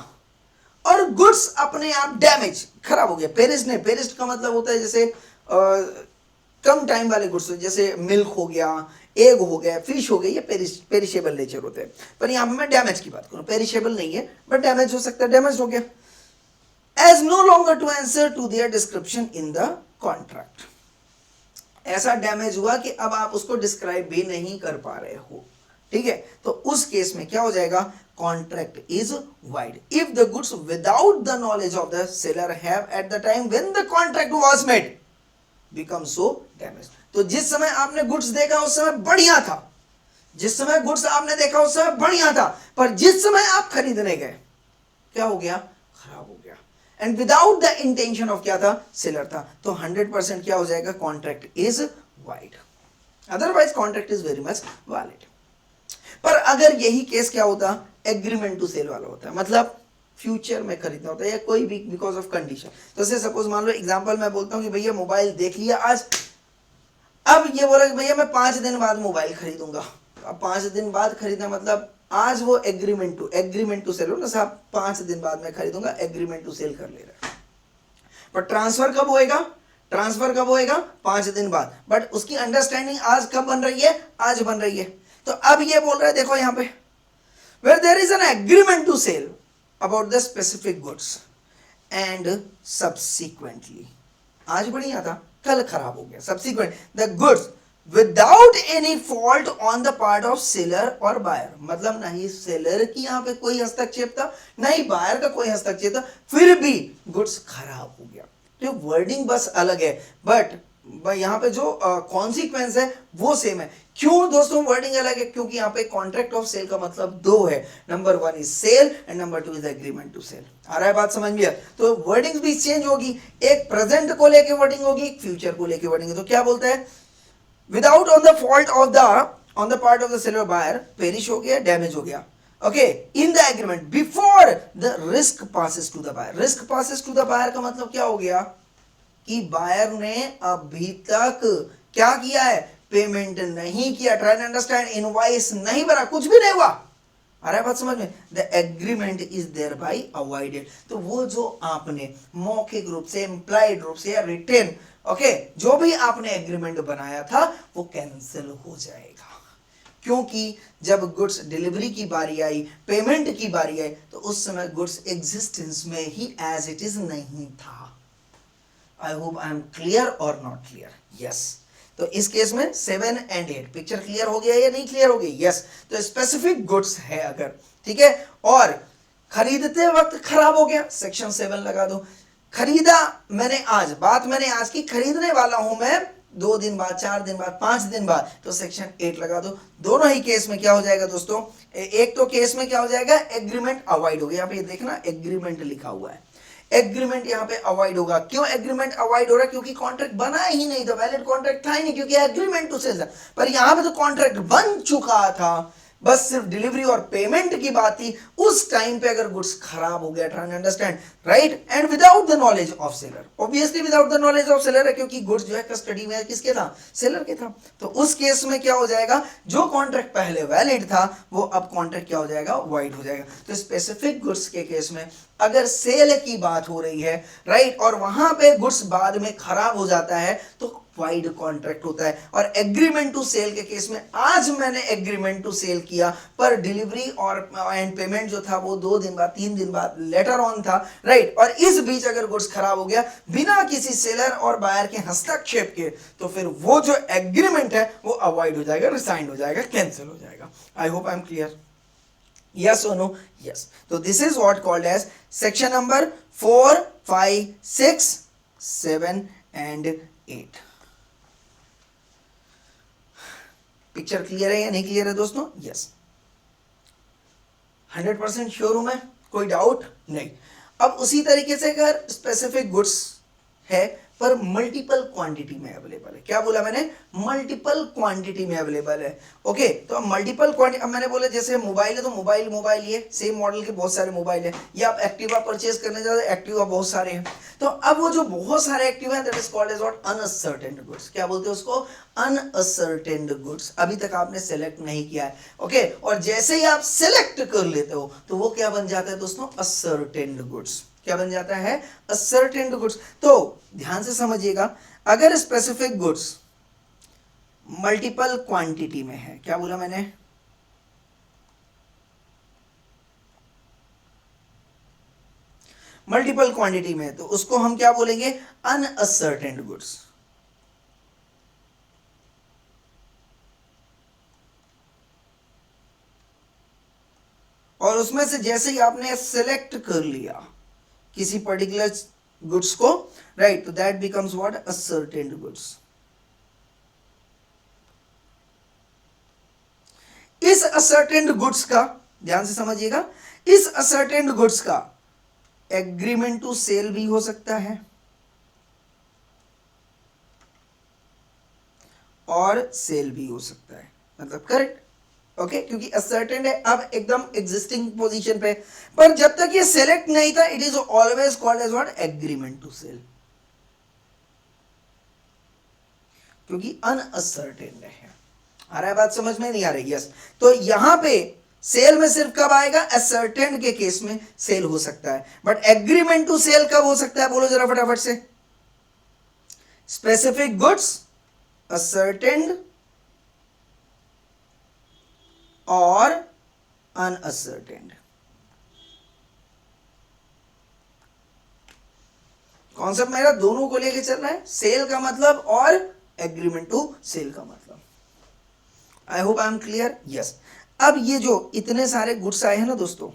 और गुड्स अपने आप डैमेज, खराब हो गया, पेरिस्ट नहीं, पेरिस्ट का मतलब होता है जैसे कम टाइम वाले गुड्स, जैसे मिल्क हो गया, एग हो गया, फिश हो गया, ये पेरिशेबल नेचर होते हैं। पर यहां पर मैं डैमेज की बात करूं, पेरिशेबल नहीं है बट डैमेज हो सकता है, डैमेज हो गया। As no longer to answer to their description in the contract, ऐसा डैमेज हुआ कि अब आप उसको डिस्क्राइब भी नहीं कर पा रहे हो। ठीक है, तो उस केस में क्या हो जाएगा, contract is wide if the goods without the knowledge of the seller have eight the time when the contract was made become so damage. तो जिस समय आपने गुड्स देखा उस समय बढ़िया था, जिस समय गुड्स आपने देखा उस समय बढ़िया था, पर जिस समय आप खरीदने गए क्या हो गया, खराब हो गया। And without the intention of क्या था, सेलर था, तो 100% क्या हो जाएगा, contract is wide, otherwise contract is very much valid. पर अगर यही केस क्या होता, एग्रीमेंट टू सेल वाला होता है, मतलब फ्यूचर में खरीदना होता है या कोई भी बिकॉज ऑफ कंडीशन। तो से सपोज मान लो एग्जांपल मैं बोलता हूँ कि भैया मोबाइल देख लिया आज, अब ये बोला कि भैया मैं 5 दिन बाद मोबाइल खरीदूंगा। अब 5 दिन बाद खरीदना मतलब आज वो एग्रीमेंट टू सेल हो ना साहब, 5 दिन बाद मैं खरीदूंगा, एग्रीमेंट टू सेल कर ले रहा है। पर ट्रांसफर कब होएगा, ट्रांसफर कब होएगा, 5 दिन बाद, बट उसकी अंडरस्टैंडिंग आज कब बन रही है, आज बन रही है। तो अब ये बोल रहा है, देखो यहां पे where there is an agreement to sell about the specific goods and subsequently, आज बढ़िया था, कल खराब हो गया, subsequent the goods without any fault on the part of seller or buyer, मतलब नहीं सेलर की यहाँ पे कोई हस्तक्षेप था, नहीं बायर का कोई हस्तक्षेप था, फिर भी गुड्स खराब हो गया। तो वर्डिंग बस अलग है, बट यहाँ पे जो कॉन्सिक्वेंस है वो सेम है। क्यों दोस्तों वर्डिंग अलग है, क्योंकि यहाँ पे कॉन्ट्रैक्ट ऑफ सेल का मतलब 2 है, number 1 is sale and number 2 is agreement to sale. आ रहा है बात समझ में? तो वर्डिंग भी चेंज होगी, एक प्रेजेंट को लेके वर्डिंग होगी, एक फ्यूचर को लेके वर्डिंग है। तो क्या बोलता है, without on the fault of the on the part of the seller buyer, perish हो गया, डैमेज हो गया। Okay in the agreement before the risk passes to the buyer. Risk passes to the buyer का मतलब क्या हो गया कि बायर ने अभी तक क्या किया है, पेमेंट नहीं किया, ट्राई टू अंडरस्टैंड, इनवॉइस नहीं भरा, कुछ भी नहीं हुआ। आ रहा है बात समझ में? The agreement is thereby avoided. तो वो जो आपने मौखिक रूप से, इम्प्लाइड रूप से या रिटेन, ओके जो भी आपने एग्रीमेंट बनाया था वो कैंसिल हो जाएगा, क्योंकि जब गुड्स डिलीवरी की बारी आई, पेमेंट की बारी आई, तो उस समय गुड्स एग्जिस्टेंस में ही एज इट इज नहीं था। आई hope I am clear or not clear? Yes. तो इस केस में 7 and 8 पिक्चर क्लियर हो गया या नहीं क्लियर हो गई? यस। तो स्पेसिफिक गुड्स है अगर, ठीक है, और खरीदते वक्त खराब हो गया, सेक्शन 7 लगा दो। खरीदा मैंने आज, बात मैंने आज की, खरीदने वाला हूं मैं 2 दिन बाद, 4 दिन बाद, 5 दिन बाद, तो सेक्शन 8 लगा दो। दोनों ही केस में क्या हो जाएगा दोस्तों, एक तो केस में क्या हो जाएगा, एग्रीमेंट अवॉइड हो गया। यहाँ पे देखना एग्रीमेंट लिखा हुआ है, एग्रीमेंट यहाँ पे अवॉइड होगा। क्यों एग्रीमेंट अवॉइड हो रहा है? क्योंकि कॉन्ट्रैक्ट बना ही नहीं था, वैलिड कॉन्ट्रैक्ट था ही नहीं, क्योंकि एग्रीमेंट टू सेल था। पर यहाँ पे तो कॉन्ट्रैक्ट बन चुका था, बस सिर्फ डिलीवरी और पेमेंट की बात थी। उस टाइम पे अगर गुड्स खराब हो गया, try to understand, right, and without the knowledge of seller, obviously without the knowledge of seller है, क्योंकि गुड्स जो है कस्टडी में किसके था, सेलर के था। तो उस केस में क्या हो जाएगा, जो कॉन्ट्रैक्ट पहले वैलिड था वो अब कॉन्ट्रैक्ट क्या हो जाएगा, वॉइड हो जाएगा। तो स्पेसिफिक गुड्स के केस में अगर सेल की बात हो रही है, राइट, और वहां पे गुड्स बाद में खराब हो जाता है तो वाइड कॉन्ट्रैक्ट होता है। और एग्रीमेंट टू सेल के केस में आज मैंने एग्रीमेंट टू सेल किया, पर डिलीवरी और एंड पेमेंट जो था वो 2 दिन बाद, 3 दिन बाद, लेटर ऑन था, राइट, और इस बीच अगर गुड्स खराब हो गया बिना किसी सेलर और बायर के हस्तक्षेप के, तो फिर वो जो एग्रीमेंट है वो अवॉइड हो जाएगा, रिसाइंड हो जाएगा, कैंसिल हो जाएगा। I hope I am clear? Yes or no? Yes. So this is what called as section number 4, 5, 6, 7 and 8. Picture clear है या नहीं क्लियर है दोस्तों? यस। 100% श्योर हूं मैं, कोई डाउट नहीं। अब उसी तरीके से अगर स्पेसिफिक गुड्स है पर मल्टीपल क्वांटिटी में अवेलेबल है, क्या बोला मैंने, मल्टीपल क्वांटिटी में अवेलेबल है, ओके। तो अब मल्टीपल क्वांटिटी, अब मैंने बोला जैसे मोबाइल है तो मोबाइल ये सेम मॉडल के बहुत सारे मोबाइल है, या आप एक्टिवा परचेज करने जाते हैं, एक्टिवा बहुत सारे हैं। तो अब वो जो बहुत सारे एक्टिवा है, that is called as what, unascertain goods. क्या बोलते हैं उसको, अनअसर्टेन गुड्स। अभी तक आपने सेलेक्ट नहीं किया है, ओके, और जैसे ही आप सेलेक्ट कर लेते हो तो वो क्या बन जाता है दोस्तों, असर्टेन गुड्स। क्या बन जाता है, असर्टेन गुड्स। तो ध्यान से समझिएगा, अगर स्पेसिफिक गुड्स मल्टीपल क्वांटिटी में है, क्या बोला मैंने, मल्टीपल क्वांटिटी में, तो उसको हम क्या बोलेंगे, अनअसर्टेन गुड्स। और उसमें से जैसे ही आपने सेलेक्ट कर लिया किसी पर्टिकुलर गुड्स को, राइट, तो that becomes what, ascertained goods. इस असर्टेन्ड गुड्स का ध्यान से समझिएगा, इस असर्टेन्ड गुड्स का एग्रीमेंट टू सेल भी हो सकता है और सेल भी हो सकता है, मतलब करेक्ट, ओके, क्योंकि असर्टेन है, अब एकदम एग्जिस्टिंग पोजीशन पे, पर जब तक ये सेलेक्ट नहीं था, it is always called as what, agreement to sell, क्योंकि अनअसर्टेन है। आ रहा है बात समझ में, नहीं आ रही? यस। तो यहां पे सेल में सिर्फ कब आएगा, असर्टेन के केस में सेल हो सकता है, बट एग्रीमेंट टू सेल कब हो सकता है, बोलो जरा फटाफट से। स्पेसिफिक गुड्स असर्टेन और अनअसर्टेन्ड। कॉन्सेप्ट मेरा दोनों को लेके चल रहा है, सेल का मतलब और एग्रीमेंट टू सेल का मतलब। आई hope I am clear? Yes. अब ये जो इतने सारे गुड्स आए हैं ना दोस्तों,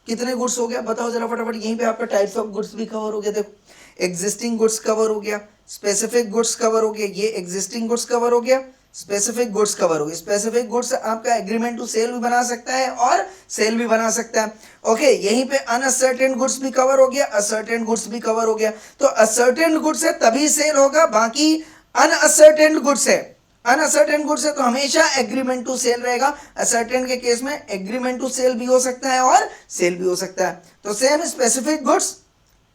कितने गुड्स हो गया बताओ जरा फटाफट। यहीं पे आपका टाइप्स ऑफ गुड्स भी कवर हो गया, देखो, एग्जिस्टिंग गुड्स कवर हो गया, स्पेसिफिक गुड्स कवर हो गया, ये एग्जिस्टिंग गुड्स कवर हो गया, स्पेसिफिक गुड्स कवर हो गए। स्पेसिफिक गुड्स आपका एग्रीमेंट टू सेल भी बना सकता है और सेल भी बना सकता है, ओके। यहीं पे अनअसर्टेन गुड्स भी कवर हो गया, असर्टेन गुड्स भी कवर हो गया। तो असर्टेन गुड्स है तभी सेल होगा, बाकी अनअसर्टेन गुड्स है अनअसर्टेन गुड्स है तो हमेशा एग्रीमेंट टू सेल रहेगा। असर्टेन के केस में एग्रीमेंट टू सेल भी हो सकता है और सेल भी हो सकता है। तो सेम स्पेसिफिक गुड्स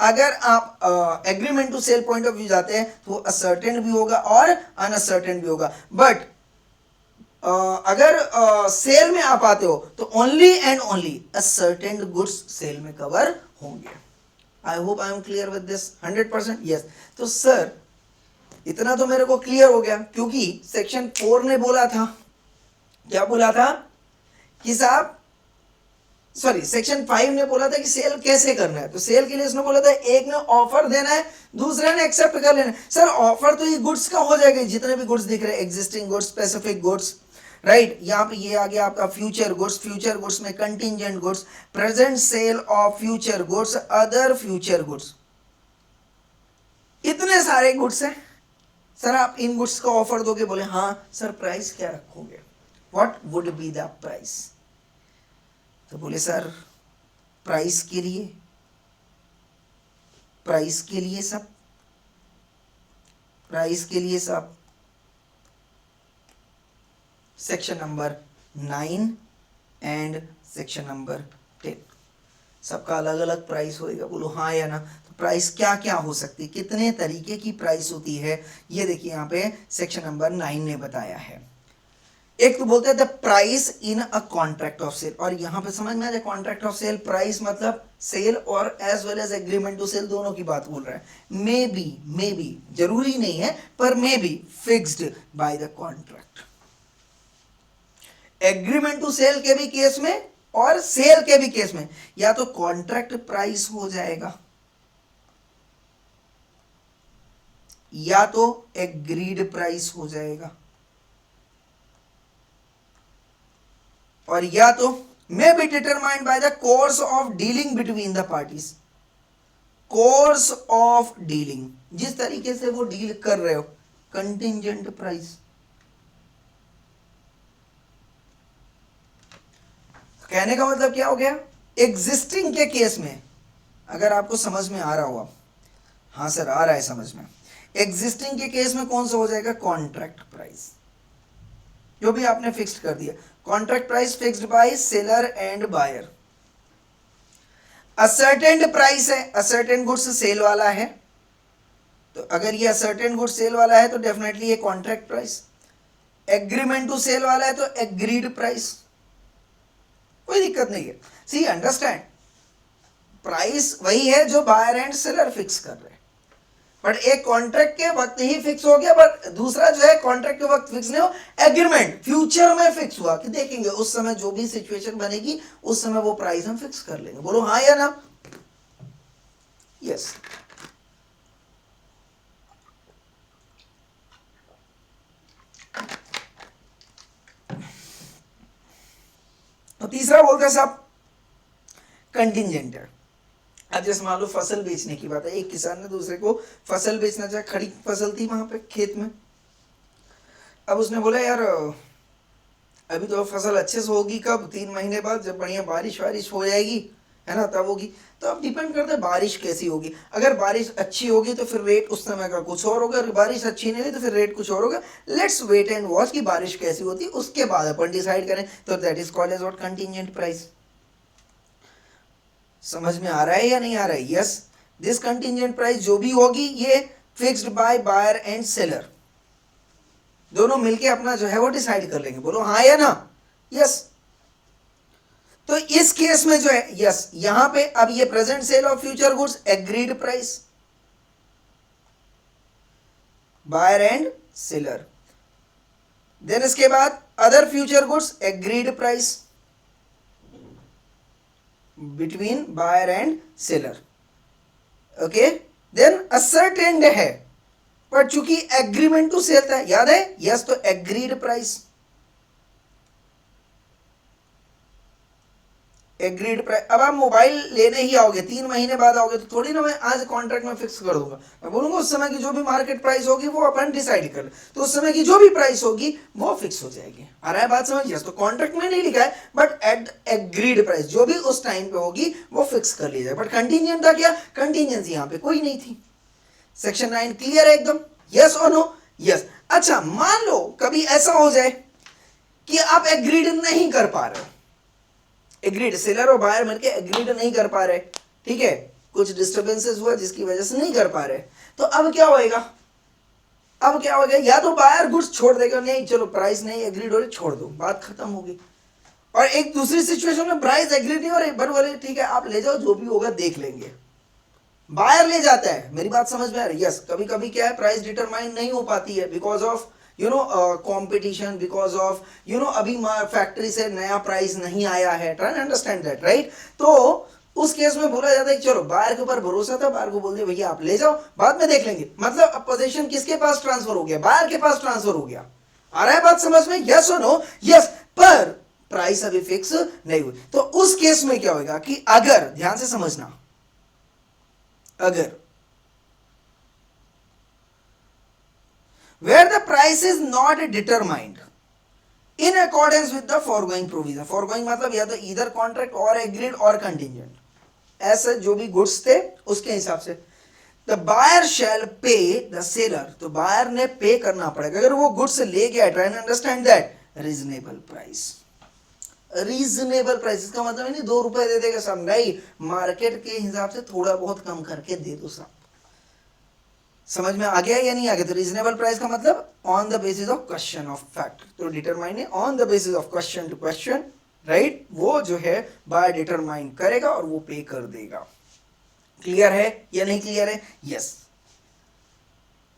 अगर आप agreement to sell point of view जाते हैं तो असर्टेन भी होगा और अनअसर्टेन भी होगा। बट अगर सेल में आप आते हो तो only and only ascertain goods sale में कवर होंगे। I hope I am clear with this 100%। Yes, तो सर इतना तो मेरे को क्लियर हो गया, क्योंकि सेक्शन 4 ने बोला था, क्या बोला था कि साहब, सॉरी सेक्शन 5 ने बोला था कि सेल कैसे करना है। तो सेल के लिए उसने बोला था एक ने ऑफर देना है, दूसरे ने एक्सेप्ट कर लेना है। सर ऑफर तो ये गुड्स का हो जाएगा, जितने भी गुड्स दिख रहे हैं, existing goods, specific goods, right. यहाँ पे ये आ गया आपका फ्यूचर गुड्स, फ्यूचर गुड्स में contingent goods, present sale of future goods, other future goods, इतने सारे गुड्स हैं। सर आप इन गुड्स का ऑफर दोगे, बोले हाँ सर प्राइस क्या रखोगे, what would be the price. तो बोले सर प्राइस के लिए सब, प्राइस के लिए sub section number 9 and section number 10 सबका अलग अलग प्राइस होएगा। बोलो हाँ या ना। तो प्राइस क्या क्या हो सकती है, कितने तरीके की प्राइस होती है, ये देखिए यहाँ पे सेक्शन नंबर 9 ने बताया है। एक तो बोलते हैं the price in a contract of sale, और यहाँ पे समझ में आ जाए कॉन्ट्रैक्ट ऑफ सेल, प्राइस मतलब सेल और as well as agreement to sell दोनों की बात बोल रहा है। मे बी जरूरी नहीं है, पर may be fixed by the contract. Agreement to sell के भी केस में और सेल के भी केस में या तो कॉन्ट्रैक्ट प्राइस हो जाएगा या तो एग्रीड प्राइस हो जाएगा, और या तो may be determined by the course of dealing between the parties. Course of dealing, जिस तरीके से वो डील कर रहे हो, कंटिंजेंट प्राइस। कहने का मतलब क्या हो गया, एग्जिस्टिंग के केस में अगर आपको समझ में आ रहा हो, हाँ सर आ रहा है समझ में, एग्जिस्टिंग के केस में कौन सा हो जाएगा, कॉन्ट्रैक्ट प्राइस, जो भी आपने फिक्स्ड कर दिया। Contract price fixed by seller and buyer. Ascertained price है, असर्टेन गुड्स सेल वाला है, तो अगर ये असर्टेन गुड्स सेल वाला है तो डेफिनेटली ये contract price. Agreement to sell वाला है तो एग्रीड प्राइस, कोई दिक्कत नहीं है। सी अंडरस्टैंड, प्राइस वही है जो बायर एंड सेलर फिक्स कर रहे हैं, बट एक कॉन्ट्रैक्ट के वक्त ही फिक्स हो गया, बट दूसरा जो है कॉन्ट्रैक्ट के वक्त फिक्स नहीं हो, एग्रीमेंट फ्यूचर में फिक्स हुआ कि देखेंगे उस समय जो भी सिचुएशन बनेगी उस समय वो प्राइस हम फिक्स कर लेंगे। बोलो हाँ या ना। यस, तो तीसरा बोलते हैं साहब कंटिंजेंट है। अब जैसे मान लो फसल बेचने की बात है, एक किसान ने दूसरे को फसल बेचना चाहे, खड़ी फसल थी वहां पे खेत में। अब उसने बोला यार अभी तो फसल अच्छे से होगी कब, 3 महीने बाद जब बढ़िया बारिश वारिश हो जाएगी, है ना, तब होगी। तो अब डिपेंड करता है बारिश कैसी होगी। अगर बारिश अच्छी होगी तो फिर रेट उस समय का कुछ और होगा, अगर बारिश अच्छी नहीं हुई तो फिर रेट कुछ और होगा। लेट्स वेट एंड वॉच कि बारिश कैसी होती है, उसके बाद अपन डिसाइड करें। तो that is called as what, contingent price. समझ में आ रहा है या नहीं आ रहा है। यस, दिस कंटिंजेंट प्राइस जो भी होगी ये fixed by buyer and seller, दोनों मिलके अपना जो है वो डिसाइड कर लेंगे। बोलो हाँ या ना। यस, तो इस केस में जो है, यस, यहां पे अब ये present sale of future goods agreed price, buyer and seller. Then इसके बाद other future goods agreed price between buyer and seller. Okay, then ascertained है, पर चूंकि एग्रीमेंट टू सेल था, याद है, यस, तो एग्रीड प्राइस, एग्रीड प्राइस। अब आप मोबाइल लेने ही आओगे, 3 महीने बाद आओगे, तो थोड़ी ना मैं आज कॉन्ट्रैक्ट में फिक्स कर दूंगा। मैं बोलूंगा उस समय की जो भी मार्केट प्राइस होगी वो अपन डिसाइड कर ले, तो उस समय की जो भी प्राइस होगी वो फिक्स हो जाएगी। आ रहा है बात समझ। यस, तो कॉन्ट्रैक्ट में नहीं लिखा है, बट एट एग्रीड प्राइस जो भी उस टाइम पे होगी वो फिक्स कर ली जाए। बट कंटिंजेंट था क्या, कंटिंजेंसी यहाँ पे कोई नहीं थी। सेक्शन 9 क्लियर है एकदम, यस और नो। यस, अच्छा मान लो कभी ऐसा हो जाए कि आप एग्रीड नहीं कर पा रहे हो, एग्रीड सेलर और बायर मिलके एग्रीड नहीं कर पा रहे, ठीक है, कुछ डिस्टर्बेंसेस हुआ जिसकी वजह से नहीं कर पा रहे, तो अब क्या होएगा, अब क्या होगा, या तो बायर गुड्स छोड़ देगा, नहीं चलो प्राइस नहीं एग्रीड हो रही छोड़ दो, बात खत्म होगी। और एक दूसरी सिचुएशन में प्राइस एग्रीड नहीं हो रही, बट बोले ठीक है आप ले जाओ जो भी होगा देख लेंगे, बायर ले जाता है। मेरी बात समझ में आ रही है? यस, कभी कभी क्या है प्राइस डिटरमाइन नहीं हो पाती है because of competition, because of अभी फैक्ट्री से नया प्राइस नहीं आया है, ट्राई अंडरस्टैंड दैट, राइट। तो उस केस में बोला जाता है कि चलो बायर के ऊपर भरोसा था, बायर को बोल दिया भैया आप ले जाओ बाद में देख लेंगे, मतलब अब पोजीशन किसके पास ट्रांसफर हो गया, बायर के पास ट्रांसफर हो गया। आ रहा है बात समझ में? यस और नो? यस, पर प्राइस अभी फिक्स नहीं हुई। तो उस केस में क्या होगा कि अगर, ध्यान से समझना, अगर where the price is not determined in accordance with the foregoing provision, foregoing मतलब या तो either contract or agreed or contingent, ऐसे जो भी गुड्स थे उसके हिसाब से, the buyer shall pay the seller, तो बायर ने पे करना पड़ेगा अगर वो गुड्स ले गया, try and understand that, reasonable price, reasonable price, इसका मतलब नहीं 2 रुपए दे देगा सब, नहीं, मार्केट के हिसाब से थोड़ा बहुत कम करके दे दो सब। समझ में आ गया या नहीं आ गया? तो रीजनेबल प्राइस का मतलब on the basis of question of fact, तो डिटरमाइन है on the basis of question to question, right, वो जो है बाय डिटरमाइन करेगा और वो पे कर देगा। क्लियर है या नहीं क्लियर है? यस।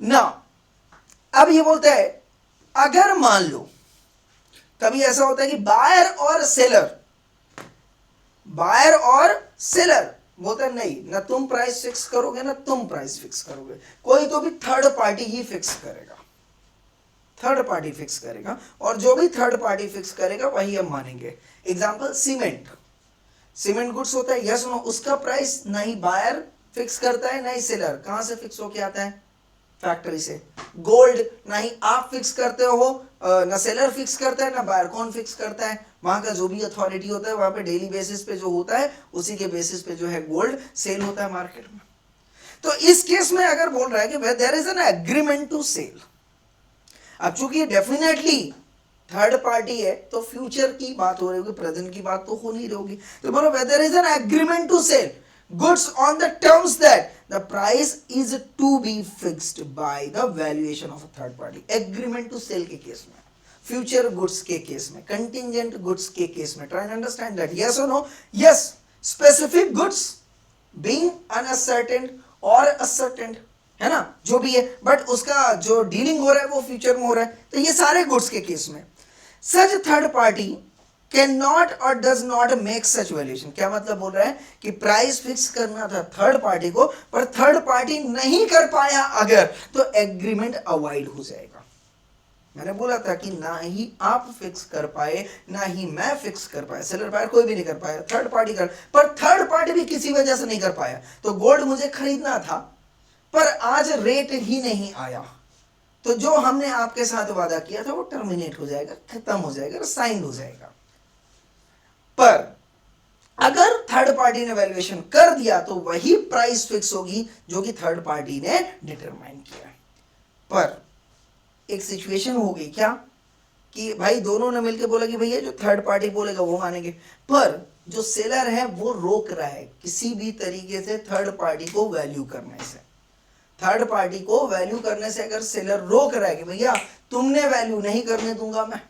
ना अब ये बोलता है अगर मान लो कभी ऐसा होता है कि बायर और सेलर बोलता है नहीं, ना तुम प्राइस फिक्स करोगे ना तुम प्राइस फिक्स करोगे, कोई तो भी थर्ड पार्टी ही फिक्स करेगा, थर्ड पार्टी फिक्स करेगा, और जो भी थर्ड पार्टी फिक्स करेगा वही हम मानेंगे। एग्जांपल सीमेंट, सीमेंट गुड्स होता है, यस नो, उसका प्राइस ना ही बायर फिक्स करता है ना ही सेलर, कहां से फिक्स होके आता है? फैक्ट्री से। गोल्ड ना ही आप फिक्स करते हो, ना सेलर फिक्स करता है ना बायर, कौन फिक्स करता है? वहां का जो भी अथॉरिटी होता है वहां पे डेली बेसिस पे जो होता है उसी के बेसिस पे जो है गोल्ड सेल होता है मार्केट में। तो इस केस में अगर बोल रहा है कि there is an agreement to sell, अब चूंकि डेफिनेटली थर्ड पार्टी है तो फ्यूचर की बात हो रही होगी, प्रेजेंट की बात तो हो नहीं रही होगी, तो बोलो there is an agreement to sell goods on the terms that the price is to be fixed by the valuation of a third party, agreement to sell के केस में, future goods के केस में, contingent goods के case में, try and understand that, yes or no? yes, specific goods being unascertained or ascertained, है ना, जो भी है, बट उसका जो डीलिंग हो रहा है वो फ्यूचर में हो रहा है, तो ये सारे गुड्स के केस में सच थर्ड पार्टी कैन नॉट और does not make such valuation. क्या मतलब बोल रहा है कि प्राइस फिक्स करना था थर्ड पार्टी को, पर थर्ड पार्टी नहीं कर पाया अगर, तो एग्रीमेंट अवॉइड हो जाएगा। मैंने बोला था कि ना ही आप फिक्स कर पाए ना ही मैं फिक्स कर पाया, सेलर बायर कोई भी नहीं कर पाया, थर्ड पार्टी कर, पर थर्ड पार्टी भी किसी वजह से नहीं कर पाया, तो गोल्ड मुझे खरीदना था पर आज रेट ही नहीं आया, तो जो हमने आपके साथ वादा किया था वो टर्मिनेट हो जाएगा, खत्म हो जाएगा, साइन हो जाएगा। पर अगर थर्ड पार्टी ने वैल्यूएशन कर दिया तो वही प्राइस फिक्स होगी जो कि थर्ड पार्टी ने डिटरमाइन किया। पर एक सिचुएशन हो गई क्या कि भाई दोनों ने मिलकर बोला कि भैया जो थर्ड पार्टी बोलेगा वो मानेंगे, पर जो सेलर है वो रोक रहा है किसी भी तरीके से थर्ड पार्टी को वैल्यू करने से, थर्ड पार्टी को वैल्यू करने से अगर सेलर रोक रहा है कि भैया तुमने वैल्यू नहीं करने दूंगा मैं,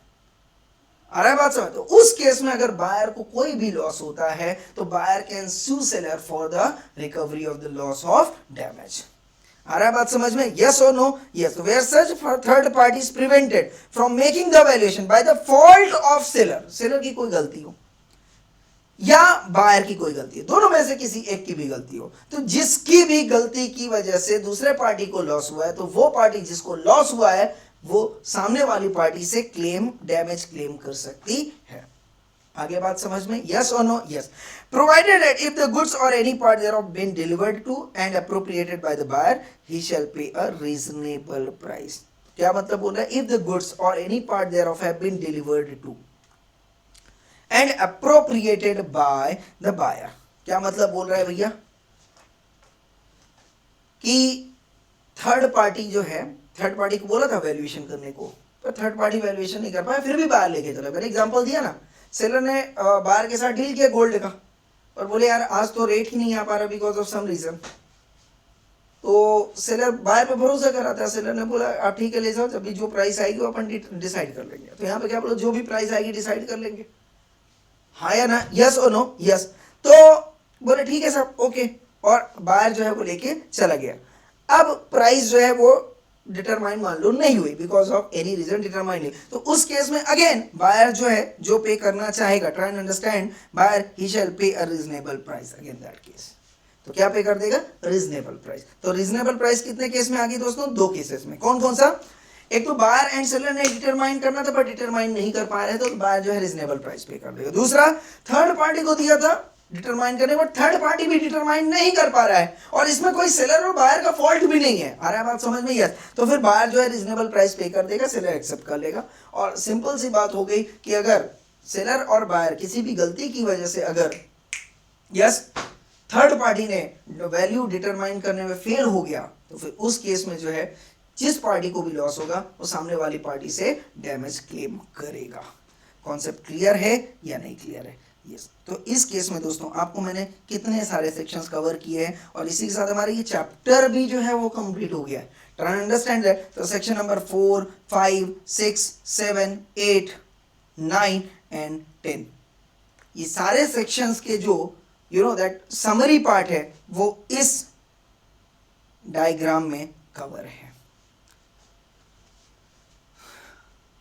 आ रहा है बात समझ, तो उस केस में अगर बायर को कोई भी लॉस होता है तो buyer can sue seller for the recovery of the loss of damage. आ रहा है बात समझ में? यस और no? Yes. Where such third party is prevented from making the valuation by the fault of seller, seller की कोई गलती हो या बायर की कोई गलती है, दोनों में से किसी एक की भी गलती हो, तो जिसकी भी गलती की वजह से दूसरे पार्टी को लॉस हुआ है तो वो पार्टी जिसको लॉस हुआ है वो सामने वाली पार्टी से क्लेम, डैमेज क्लेम कर सकती है। आगे बात समझ में? यस और no? Yes. Provided that if the goods or any part thereof been delivered to and appropriated by the buyer he shall pay a reasonable price. क्या मतलब बोल रहा है? If the goods or any part thereof have been delivered to and appropriated by the buyer. क्या मतलब बोल रहा है भैया कि थर्ड पार्टी जो है थर्ड पार्टी को बोला था वैल्यूएशन करने को, पर थर्ड पार्टी वैल्यूएशन नहीं कर पाया, फिर भी बायर लेके चला। मैंने एग्जांपल दिया ना, सेलर ने बायर के साथ डील किया गोल्ड का, और बोले यार आज तो रेट ही नहीं आ पा रहा बिकॉज ऑफ सम रीजन, तो सेलर बायर पे भरोसा कर रहा था। सेलर ने बोला आप ठीक है ले जाओ, जब भी जो प्राइस आएगी वो अपन डिसाइड कर लेंगे। तो यहाँ पे क्या बोला, जो भी प्राइस आएगी डिसाइड कर लेंगे, हाँ या ना, यस और नो, यस। तो बोले ठीक है साहब ओके, और बायर जो है वो लेके चला गया। अब प्राइस जो है वो डिटरमाइन मान लो नहीं हुई, because of any reason determine नहीं, तो उस केस में अगेन बायर जो है जो पे करना चाहेगा, try and understand, buyer he shall pay a reasonable price again that case. तो क्या पे कर देगा, रीजनेबल प्राइस। तो रीजनेबल प्राइस कितने केस में आ गई दोस्तों, दो केसेस में। कौन कौन सा, एक तो बायर एंड सेलर ने डिटरमाइन करना था पर डिटरमाइन नहीं कर पा रहे, तो बायर जो है रीजनेबल प्राइस पे कर देगा। दूसरा, थर्ड पार्टी को दिया था डिटरमाइन करने, बट थर्ड पार्टी भी डिटरमाइन नहीं कर पा रहा है, और इसमें कोई सेलर और बायर का फॉल्ट भी नहीं है। आ रहा है बात समझ में, यस। तो फिर बायर जो है रीजनेबल प्राइस पे कर देगा, सेलर एक्सेप्ट कर लेगा, और सिंपल सी बात हो गई कि अगर सेलर और बायर किसी भी गलती की वजह से अगर यस थर्ड पार्टी ने वैल्यू डिटरमाइन करने में फेल हो गया, तो फिर उस केस में जो है जिस पार्टी को भी लॉस होगा वो सामने वाली पार्टी से डैमेज क्लेम करेगा। कॉन्सेप्ट क्लियर है या नहीं क्लियर है, यस। तो इस केस में दोस्तों आपको मैंने कितने सारे सेक्शंस कवर किए हैं, और इसी के साथ हमारा ये चैप्टर भी जो है वो कंप्लीट हो गया है। ट्राई अंडरस्टैंड है। तो सेक्शन नंबर 4, 5, 6, 7, 8, 9 एंड 10, ये सारे सेक्शंस के जो दैट समरी पार्ट है वो इस डायग्राम में कवर है।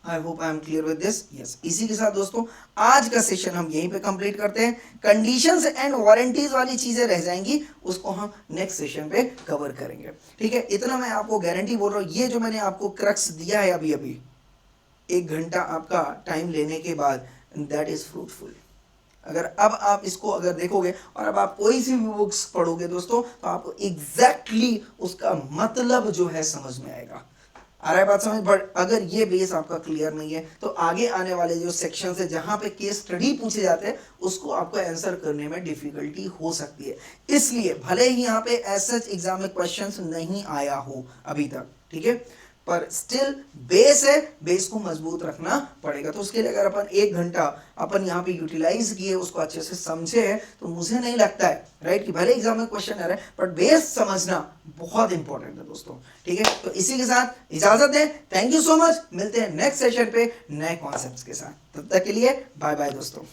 आई hope I am clear with this, yes. इसी के साथ दोस्तों आज का सेशन हम यहीं पे कंप्लीट करते हैं। कंडीशंस एंड वारंटीज वाली चीजें रह जाएंगी, उसको हम नेक्स्ट सेशन पे कवर करेंगे, ठीक है। इतना मैं आपको गारंटी बोल रहा हूँ, ये जो मैंने आपको क्रक्स दिया है अभी अभी 1 घंटा आपका टाइम लेने के बाद, दैट इज फ्रूटफुल। अगर अब आप इसको अगर देखोगे और अब आप कोई सी भी बुक्स पढ़ोगे दोस्तों, तो आपको एग्जैक्टली उसका मतलब जो है समझ में आएगा। आ रहा है बात समझ। बट अगर ये बेस आपका क्लियर नहीं है तो आगे आने वाले जो सेक्शन है जहां पे केस स्टडी पूछे जाते हैं उसको आपको आंसर करने में डिफिकल्टी हो सकती है। इसलिए भले ही यहाँ पे ऐसा एग्जाम में क्वेश्चंस नहीं आया हो अभी तक, ठीक है, पर स्टिल बेस है, बेस को मजबूत रखना पड़ेगा। तो उसके लिए अगर अपन 1 घंटा अपन यहाँ पे यूटिलाइज किए, उसको अच्छे से समझे हैं, तो मुझे नहीं लगता है राइट कि भले एग्जाम में क्वेश्चन आ रहा है बट बेस समझना बहुत इंपॉर्टेंट है दोस्तों, ठीक है। तो इसी के साथ इजाजत दें, थैंक यू सो मच। मिलते हैं नेक्स्ट सेशन पे नए कॉन्सेप्ट्स के साथ, तब तक के लिए बाय बाय दोस्तों।